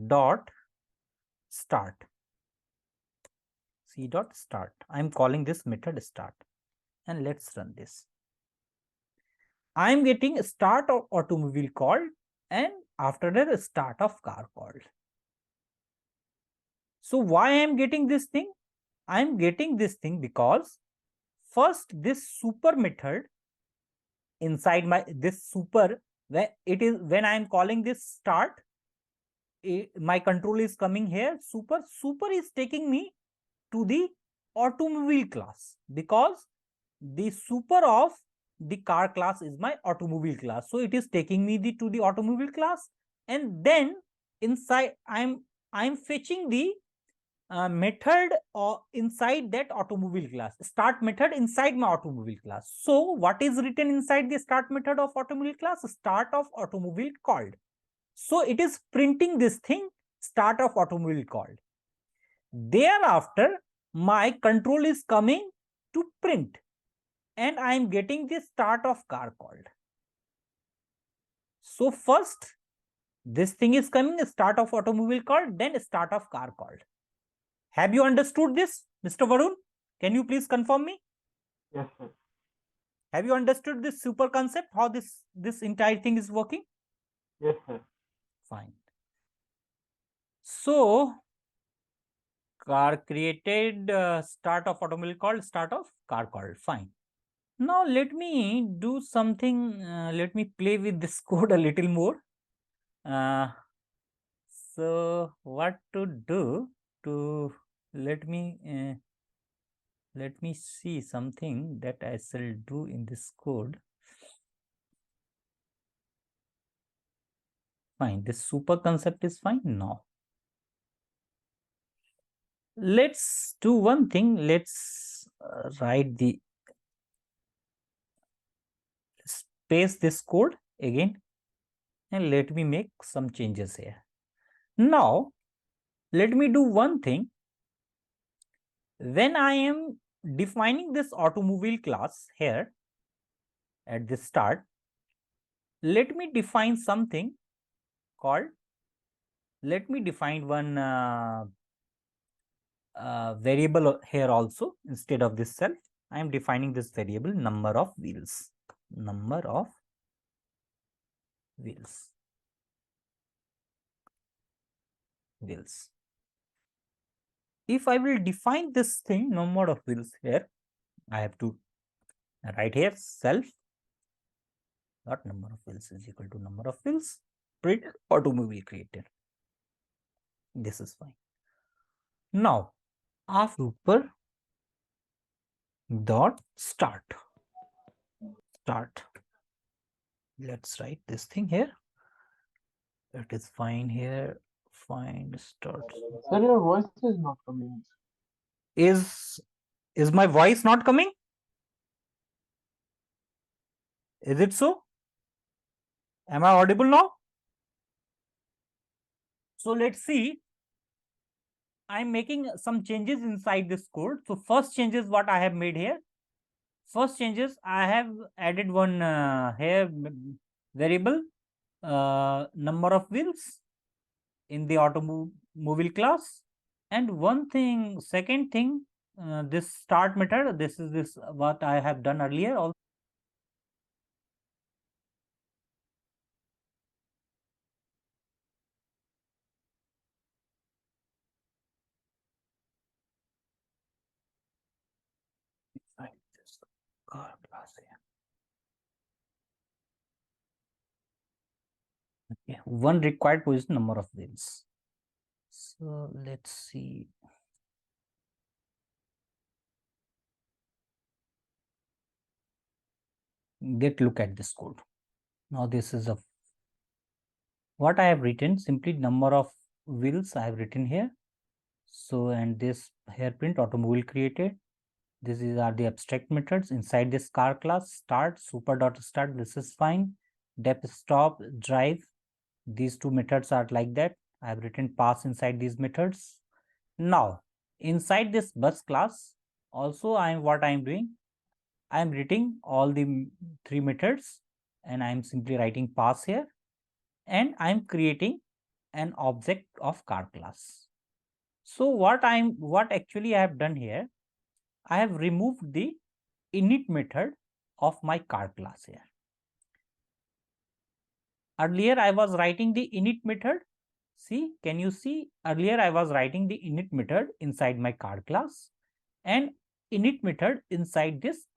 [SPEAKER 1] dot start. C dot start. I am calling this method start, and let's run this. I am getting start of automobile called, and after that start of car called. So why I am getting this thing? I am getting this thing because first this super method inside my this super, when it is, when I am calling this start, my control is coming here. Super is taking me to the automobile class, because the super of the car class is my automobile class. So it is taking me to the automobile class, and then inside I'm fetching the method or inside that automobile class, start method inside my automobile class. So what is written inside the start method of automobile class? Start of automobile called. So it is printing this thing, start of automobile called. Thereafter my control is coming to print, and I am getting the start of car called. So first this thing is coming, start of automobile called, then start of car called. Have you understood this, Mr. Varun? Can you please confirm me?
[SPEAKER 2] Yes, sir.
[SPEAKER 1] Have you understood this super concept, how this entire thing is working?
[SPEAKER 2] Yes, sir.
[SPEAKER 1] Fine. So car created, start of automobile called, start of car called. Fine. Now let me do something. Let me play with this code a little more. So what to do to let me see something that I shall do in this code. Fine, this super concept is fine now. Let's do one thing. Let's write the paste this code again, and let me make some changes here. Now let me do one thing. when I am defining this automobile class here at the start, let me define something called, let me define one variable here also. Instead of this self, I am defining this variable number of wheels. Number of wheels. If I will define this thing, number of wheels here, I have to write here self dot number of wheels is equal to number of wheels print automobile created. This is fine. Now, after dot start. Let's write this thing here. It is fine here. Find start.
[SPEAKER 2] Sir, your voice is not coming.
[SPEAKER 1] Is my voice not coming? Is it so? Am I audible now? So let's see. I'm making some changes inside this code. So first changes what I have made here. First changes, I have added one here variable number of wheels in the automobile class. And one thing, second thing, this start method, this is this what I have done earlier also. Car class here. Okay, one required position number of wheels. So let's see. Look at this code. Now this is what I have written, simply number of wheels I have written here. So, and this here print automobile created. This are the abstract methods inside this car class. Start, super dot start, this is fine. Dep stop, drive, these two methods are like that. I have written pass inside these methods. Now, inside this bus class, also what I am doing, I am writing all the three methods and I am simply writing pass here, and I am creating an object of car class. So what actually I have done here, I have removed the init method of my car class here. Earlier I was writing the init method. See, can you see? Earlier I was writing the init method inside my car class and init method inside this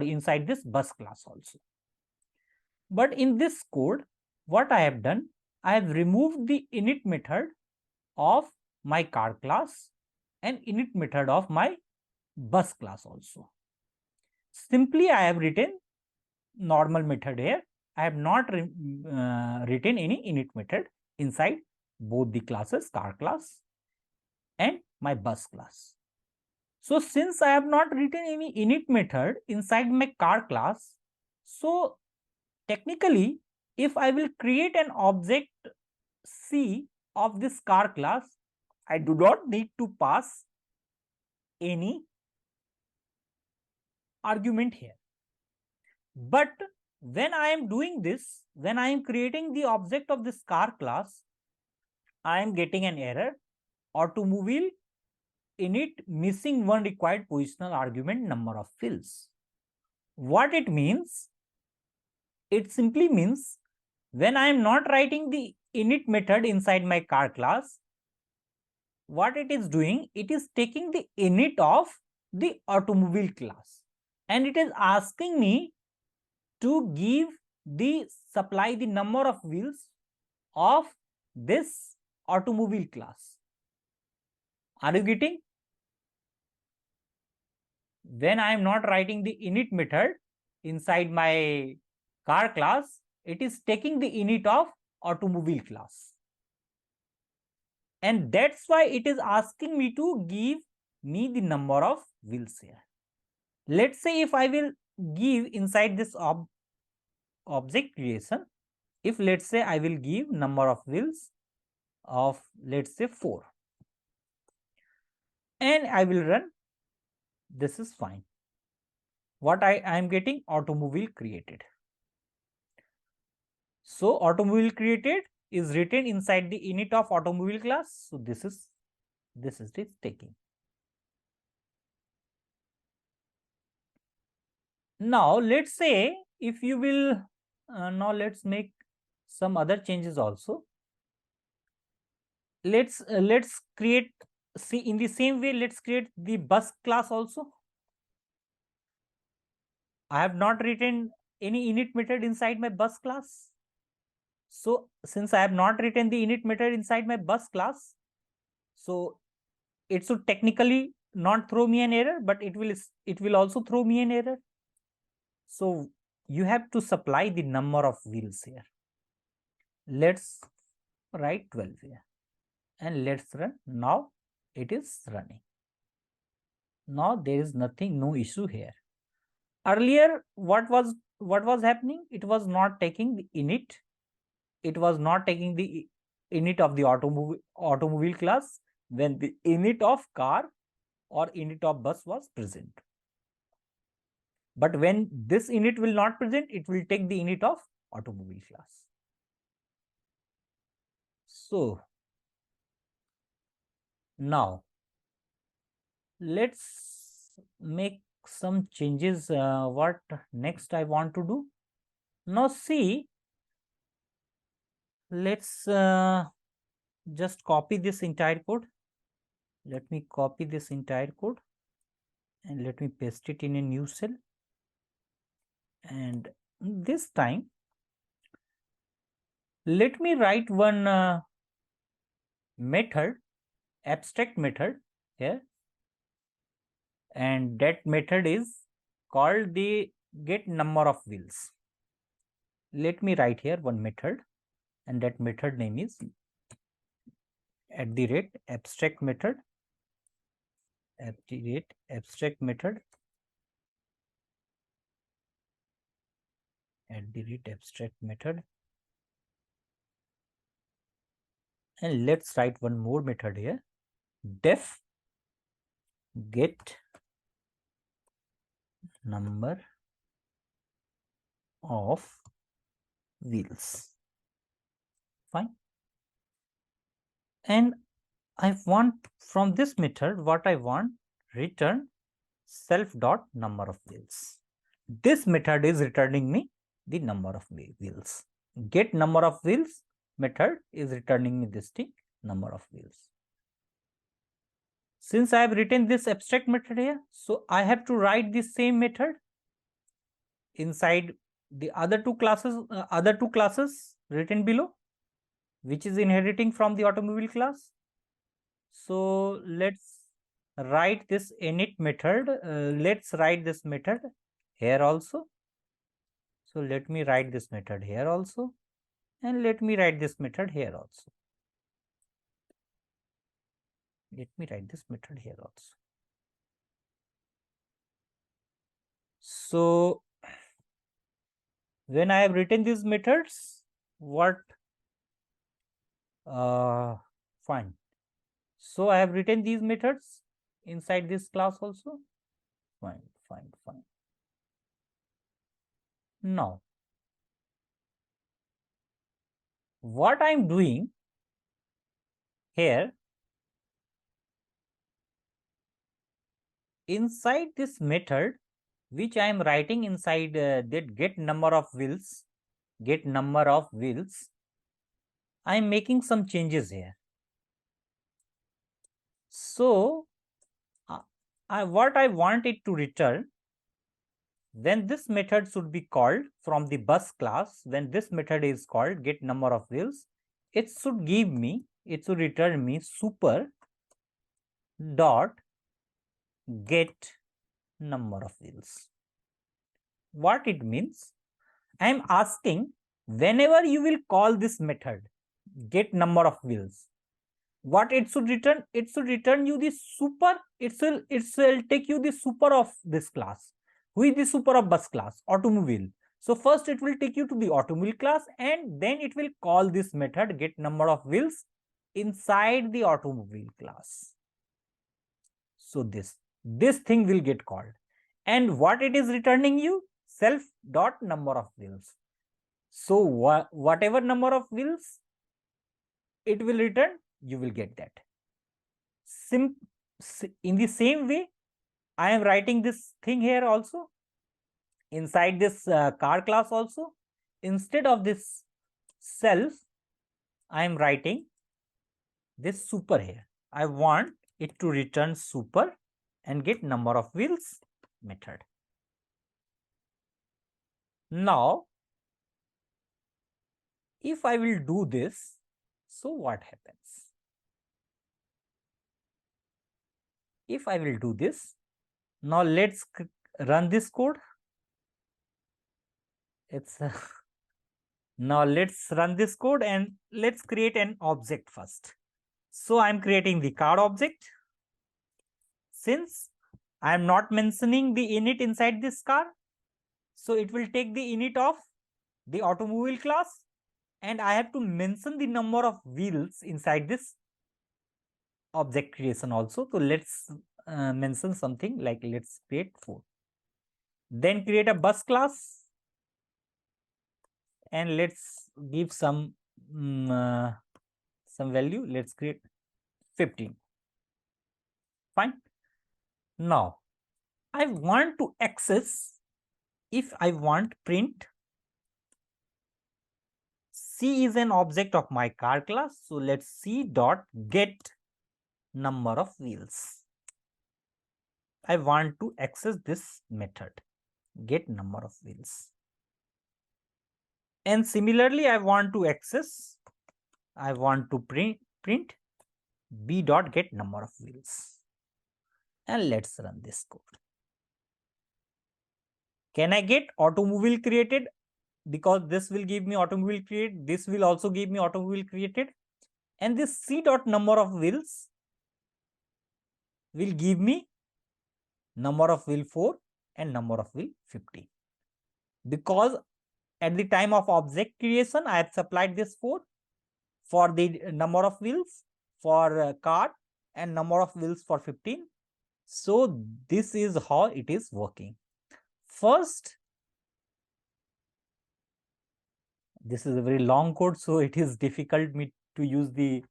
[SPEAKER 1] inside this bus class also. But in this code, what I have done, I have removed the init method of my car class and init method of my bus class also. Simply I have written normal method here. I have not written any init method inside both the classes, car class and my bus class. So since I have not written any init method inside my car class, so technically if I will create an object C of this car class, I do not need to pass any argument here. But when I am doing this, when I am creating the object of this car class, I am getting an error, automobile init missing one required positional argument number of fields. What it means? It simply means when I am not writing the init method inside my car class, what it is doing, it is taking the init of the automobile class and it is asking me to give the supply the number of wheels of this automobile class. Are you getting? When I am not writing the init method inside my car class, it is taking the init of automobile class. And that's why it is asking me to give me the number of wheels here. Let's say if I will give inside this object creation, if let's say I will give number of wheels of let's say 4 and I will run This is fine. What I am getting? Automobile created. So automobile created is written inside the init of automobile class. So this is the taking. Now let's say if you will, now let's make some other changes also. Let's create, see, in the same way, let's create the bus class also. I have not written any init method inside my bus class. So since I have not written the init method inside my bus class, so it should technically not throw me an error, but it will also throw me an error. So you have to supply the number of wheels here. Let's write 12 here and let's run. Now it is running. Now there is nothing, no issue here. Earlier, what was happening? It was not taking the init. It was not taking the init of the automobile class when the init of car or init of bus was present. But when this init will not present, it will take the init of automobile class. So now let's make some changes. What next I want to do? Now see, let's just copy this entire code. Let me copy this entire code and let me paste it in a new cell. And this time, let me write one method, abstract method here. And that method is called the get number of wheels. Let me write here one method, and that method name is @abstract method, abstract method, abstract method. And let's write one more method here, def get number of wheels. Fine. And I want from this method, what I want, return self dot number of wheels. This method is returning me the number of wheels. Get number of wheels method is returning me this thing, number of wheels. Since I have written this abstract method here, so I have to write the same method inside the other two classes written below, which is inheriting from the automobile class. So let's write this init method. Let's write this method here also. So let me write this method here also, and let me write this method here also. Let me write this method here also. So when I have written these methods, what fine. So I have written these methods inside this class also. Fine. Now, what I am doing here, inside this method, which I am writing inside that get number of wheels, I am making some changes here. So what I want it to return, when this method should be called from the bus class, when this method is called get number of wheels, it should return me super dot get number of wheels. What it means, I am asking, whenever you will call this method get number of wheels, what it should return? It should return you the super. It will take you the super of this class. Who is the super of bus class? Automobile. So first it will take you to the automobile class, and then it will call this method get number of wheels inside the automobile class. So this this thing will get called. And what it is returning you? Self dot number of wheels. So whatever number of wheels it will return, you will get that. In the same way, I am writing this thing here also inside this car class also. Instead of this self, I am writing this super here. I want it to return super and get number of wheels method. Now, if I will do this, so what happens? If I will do this, now let's run this code. It's now let's run this code and let's create an object first. So I'm creating the car object. Since I'm not mentioning the init inside this car, so it will take the init of the automobile class, and I have to mention the number of wheels inside this object creation also. So let's mention something like, let's create 4. Then create a bus class and let's give some value. Let's create 15. Fine. Now I want to access, if I want print, C is an object of my car class. So let's see dot get number of wheels. I want to access this method, get number of wheels. And similarly, I want to print b dot get number of wheels. And let's run this code. Can I get automobile created? Because this will give me automobile created. This will also give me automobile created. And this c dot number of wheels will give me number of wheel 4 and number of wheel 15. Because at the time of object creation, I have supplied this 4 for the number of wheels for car and number of wheels for 15. So this is how it is working. First, this is a very long code, so it is difficult me to use the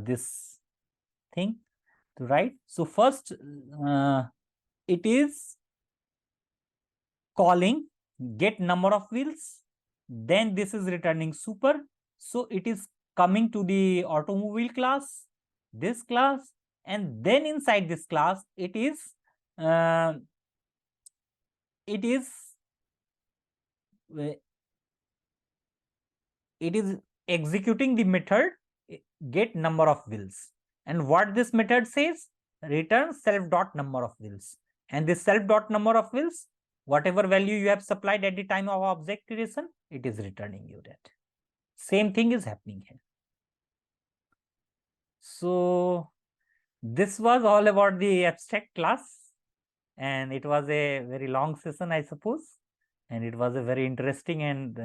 [SPEAKER 1] this thing to write. So first, it is calling get number of wheels, then this is returning super. So it is coming to the automobile class, this class, and then inside this class it is uh, it is executing the method get number of wheels. And what this method says, return self dot number of wheels. And this self dot number of wheels, whatever value you have supplied at the time of object creation, it is returning you that. Same thing is happening here. So this was all about the abstract class, and it was a very long session, I suppose, and it was a very interesting and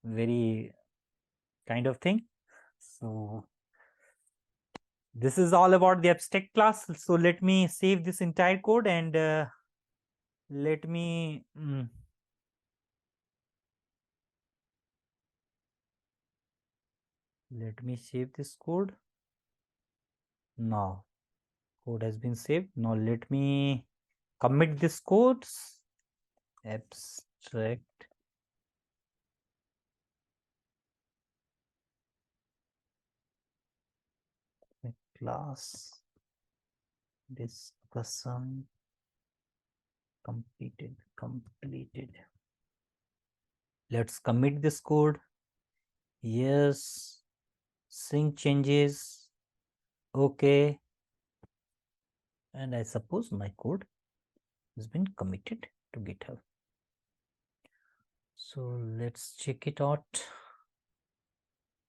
[SPEAKER 1] very kind of thing. So this is all about the abstract class. So let me save this entire code and let me save this code. Now code has been saved. Now let me commit this code. Abstract class discussion completed. Let's commit this code. Yes, sync changes. Okay, and I suppose my code has been committed to GitHub. So let's check it out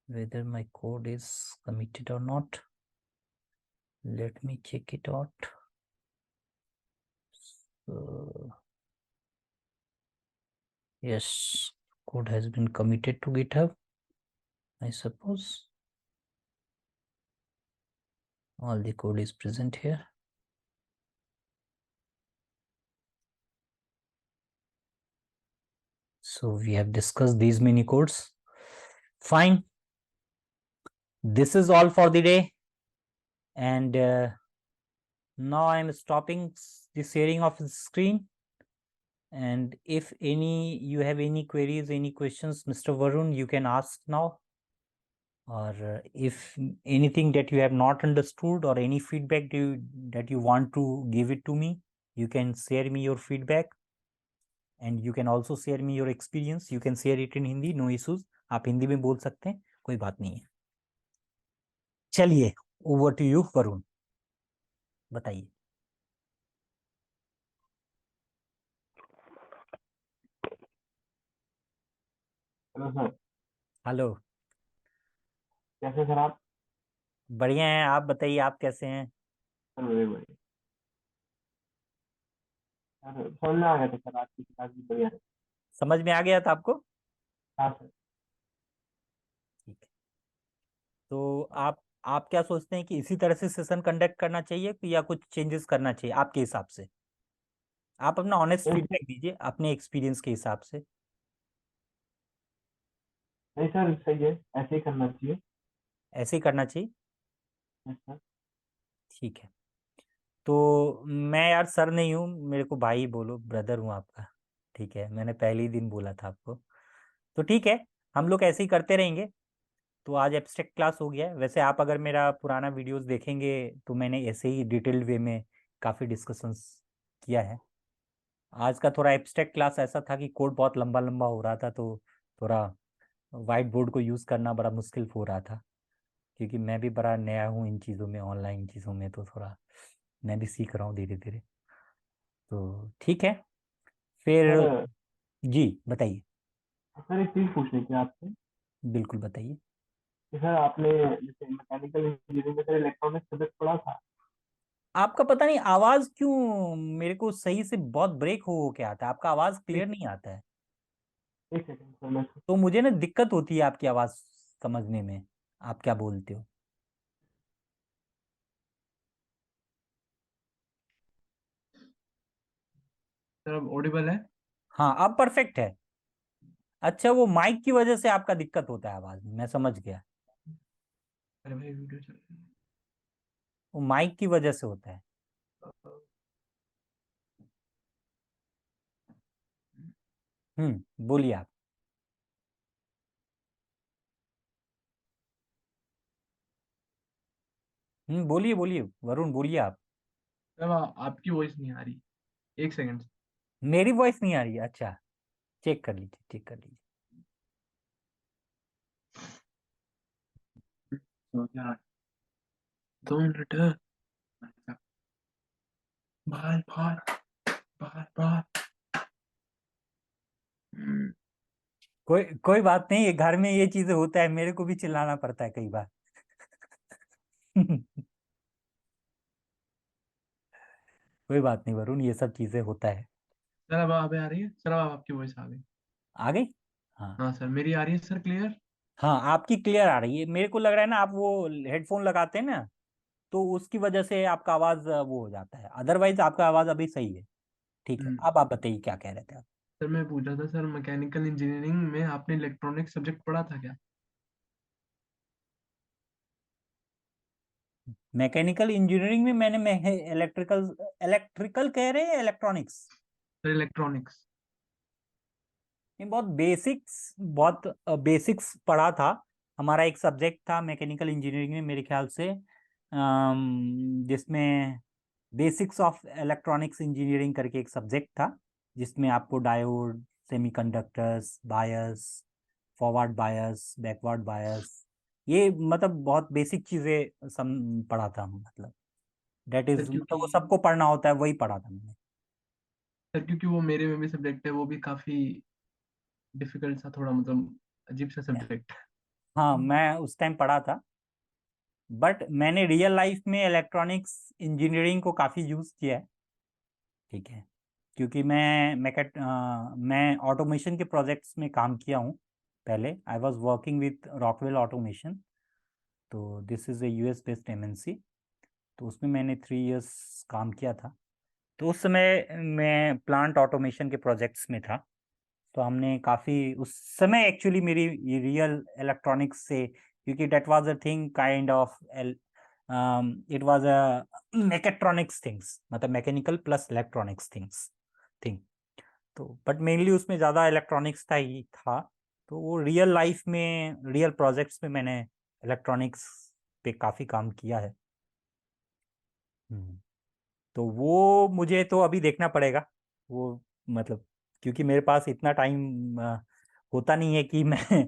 [SPEAKER 1] whether my code is committed or not. Let me check it out. So, yes, code has been committed to GitHub, I suppose. All the code is present here. So we have discussed these many codes. Fine. This is all for the day. And now I am stopping the sharing of the screen. And if you have any queries, any questions, Mr. Varun, you can ask now. Or if anything that you have not understood or any feedback that you want to give it to me, you can share me your feedback. And you can also share me your experience. You can share it in Hindi, no issues. आप हिंदी में बोल सकते हैं, कोई बात नहीं है. चलिए, ओवर टू यू वरुण, बताइए.
[SPEAKER 2] Hello sir.
[SPEAKER 1] हेलो.
[SPEAKER 2] कैसे सर आप?
[SPEAKER 1] बढ़िया हैं, आप बताइए, आप कैसे हैं?
[SPEAKER 2] सर बड़े बढ़िया. सर समझ में आ गया था सर, आपकी क्लास भी बढ़िया है.
[SPEAKER 1] समझ में आ गया था आपको?
[SPEAKER 2] हाँ सर.
[SPEAKER 1] ठीक है. तो आप क्या सोचते हैं कि इसी तरह से सेशन कंडक्ट करना चाहिए या कुछ चेंजेस करना चाहिए आपके हिसाब से? आप अपना ऑनेस्ट
[SPEAKER 2] नहीं सर,
[SPEAKER 1] फीडबैक दीजिए अपने एक्सपीरियंस के हिसाब से.
[SPEAKER 2] नहीं सर, सही है, ऐसे ही करना चाहिए.
[SPEAKER 1] ऐसे ही करना चाहिए.
[SPEAKER 2] Yes sir.
[SPEAKER 1] ठीक है. तो मैं यार सर नहीं हूँ, मेरे को भाई बोलो, ब्रदर हूँ आपका. ठीक है, मैंने पहले ही दिन बोला था आपको. तो ठीक है, हम लोग ऐसे ही करते रहेंगे. तो आज एब्स्ट्रैक्ट क्लास हो गया है. वैसे आप अगर मेरा पुराना वीडियोस देखेंगे तो मैंने ऐसे ही डिटेल्ड वे में काफ़ी डिस्कशंस किया है. आज का थोड़ा एब्स्ट्रैक्ट क्लास ऐसा था कि कोड बहुत लंबा लंबा हो रहा था, तो थोड़ा वाइट बोर्ड को यूज़ करना बड़ा मुश्किल हो रहा था. क्योंकि मैं भी बड़ा नया हूँ इन चीज़ों में, ऑनलाइन चीज़ों में, तो थोड़ा मैं भी सीख रहा हूँ धीरे धीरे. तो ठीक है फिर.
[SPEAKER 2] सर,
[SPEAKER 1] जी बताइए.
[SPEAKER 2] सर एक चीज़ पूछनी थी आपसे.
[SPEAKER 1] बिल्कुल बताइए.
[SPEAKER 2] कि सर आपने जैसे मैकेनिकल इंजीनियरिंग में सर इलेक्ट्रॉनिक्स सब्जेक्ट पढ़ा था.
[SPEAKER 1] आपका पता नहीं आवाज़ क्यों मेरे को सही से बहुत ब्रेक हो के आता है, आपका आवाज़
[SPEAKER 2] एक
[SPEAKER 1] क्लियर नहीं आता है.
[SPEAKER 2] एक सेकंड सर, मैं
[SPEAKER 1] तो मुझे ना दिक्कत होती है आपकी आवाज़ समझने में, आप क्या बोलते हो.
[SPEAKER 2] सर अब ऑडिबल है?
[SPEAKER 1] हाँ, अब परफेक्ट है. अच्छा, वो माइक की वजह से आपका दिक्कत होता है आवाज़ में, मैं समझ गया.
[SPEAKER 2] अरे भाई वीडियो चल रही
[SPEAKER 1] वो माइक की वजह से होता है. बोलिए आप. बोलिए बोलिए वरुण, बोलिए आप.
[SPEAKER 2] सर आपकी वॉइस नहीं आ रही. एक सेकंड.
[SPEAKER 1] मेरी वॉइस नहीं आ रही है? अच्छा, चेक कर लीजिए, चेक कर लीजिए.
[SPEAKER 2] तो क्या? 2 मिनट. बाहर बाहर बाहर बाहर.
[SPEAKER 1] कोई बात नहीं, ये घर में ये चीजें होता है, मेरे को भी चिल्लाना पड़ता है कई बार. कोई बात नहीं वरुण, ये सब चीजें होता है.
[SPEAKER 2] सर अब आ रही है सर, अब आपकी वॉइस आ गई.
[SPEAKER 1] आ गई. हाँ.
[SPEAKER 2] हाँ सर, मेरी आ रही है सर क्लियर.
[SPEAKER 1] हाँ, आपकी क्लियर आ रही है. मेरे को लग रहा है ना, आप वो हेडफोन लगाते हैं ना, तो उसकी वजह से आपका आवाज वो हो जाता है. अदरवाइज आपका आवाज अभी सही है. ठीक है, अब आप बताइए क्या कह रहे थे आप.
[SPEAKER 2] सर मैं पूछ रहा था सर, मैकेनिकल इंजीनियरिंग में आपने इलेक्ट्रॉनिक सब्जेक्ट पढ़ा था क्या?
[SPEAKER 1] मैकेनिकल इंजीनियरिंग में मैंने इलेक्ट्रिकल इलेक्ट्रिकल कह रहे हैं, इलेक्ट्रॉनिक्स.
[SPEAKER 2] Sir electronics.
[SPEAKER 1] ये बहुत बेसिक्स पढ़ा था. हमारा एक सब्जेक्ट था मैकेनिकल इंजीनियरिंग में, मेरे ख्याल से जिसमें बेसिक्स ऑफ इलेक्ट्रॉनिक्स इंजीनियरिंग करके एक सब्जेक्ट था, जिसमें आपको डायोड, सेमीकंडक्टर्स, बायस, फॉरवर्ड बायस, बैकवर्ड बायस, ये मतलब बहुत बेसिक चीज़ें सम पढ़ा था, मतलब डेट
[SPEAKER 2] सर
[SPEAKER 1] इज, मतलब
[SPEAKER 2] क्योंकि
[SPEAKER 1] वो सबको पढ़ना होता है, वही पढ़ा था मैंने.
[SPEAKER 2] सर क्योंकि वो मेरे में भी सब्जेक्ट है, वो भी काफी डिफिकल्ट सा, थोड़ा मतलब अजीब सा सब्जेक्ट.
[SPEAKER 1] हाँ, मैं उस टाइम पढ़ा था. बट मैंने रियल लाइफ में इलेक्ट्रॉनिक्स इंजीनियरिंग को काफ़ी यूज़ किया है. ठीक है. क्योंकि मैं ऑटोमेशन के प्रोजेक्ट्स में काम किया हूँ पहले. I was working with Rockwell Automation. तो this is a US based MNC. तो उसमें मैंने 3 इयर्स काम किया था. तो उस समय मैं प्लांट ऑटोमेशन के प्रोजेक्ट्स में था. तो हमने काफ़ी उस समय एक्चुअली मेरी रियल इलेक्ट्रॉनिक्स से, क्योंकि that was a thing kind of, it was a mechatronics things, मतलब mechanical plus electronics things thing. तो बट मेनली उसमें ज़्यादा इलेक्ट्रॉनिक्स था ही था। तो वो रियल लाइफ में, रियल प्रोजेक्ट्स में मैंने इलेक्ट्रॉनिक्स पे काफ़ी काम किया है। हम्म। तो वो मुझे तो अभी देखना पड़ेगा वो, मतलब क्योंकि मेरे पास इतना टाइम होता नहीं है कि मैं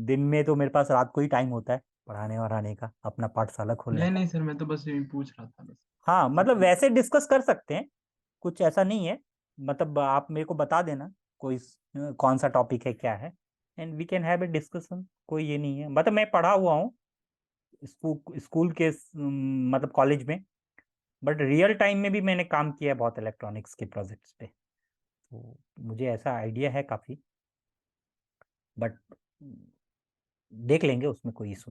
[SPEAKER 1] दिन में तो मेरे पास रात को ही टाइम होता है पढ़ाने वढ़ाने का, अपना पाठशाला खोलने
[SPEAKER 3] नहीं
[SPEAKER 1] का।
[SPEAKER 3] नहीं सर, मैं तो बस यही पूछ रहा था बस।
[SPEAKER 1] हाँ
[SPEAKER 3] सब
[SPEAKER 1] मतलब
[SPEAKER 3] ठीक।
[SPEAKER 1] वैसे डिस्कस कर सकते हैं, कुछ ऐसा नहीं है। मतलब आप मेरे को बता देना कोई कौन सा टॉपिक है क्या है, and we can have a discussion, कोई ये नहीं है। मतलब मैं पढ़ा हुआ हूँ स्कूल स्कूल के मतलब कॉलेज में, बट रियल टाइम में भी मैंने काम किया है बहुत इलेक्ट्रॉनिक्स के प्रोजेक्ट्स पे, तो मुझे ऐसा आइडिया है काफ़ी। बट देख लेंगे, उसमें कोई इशू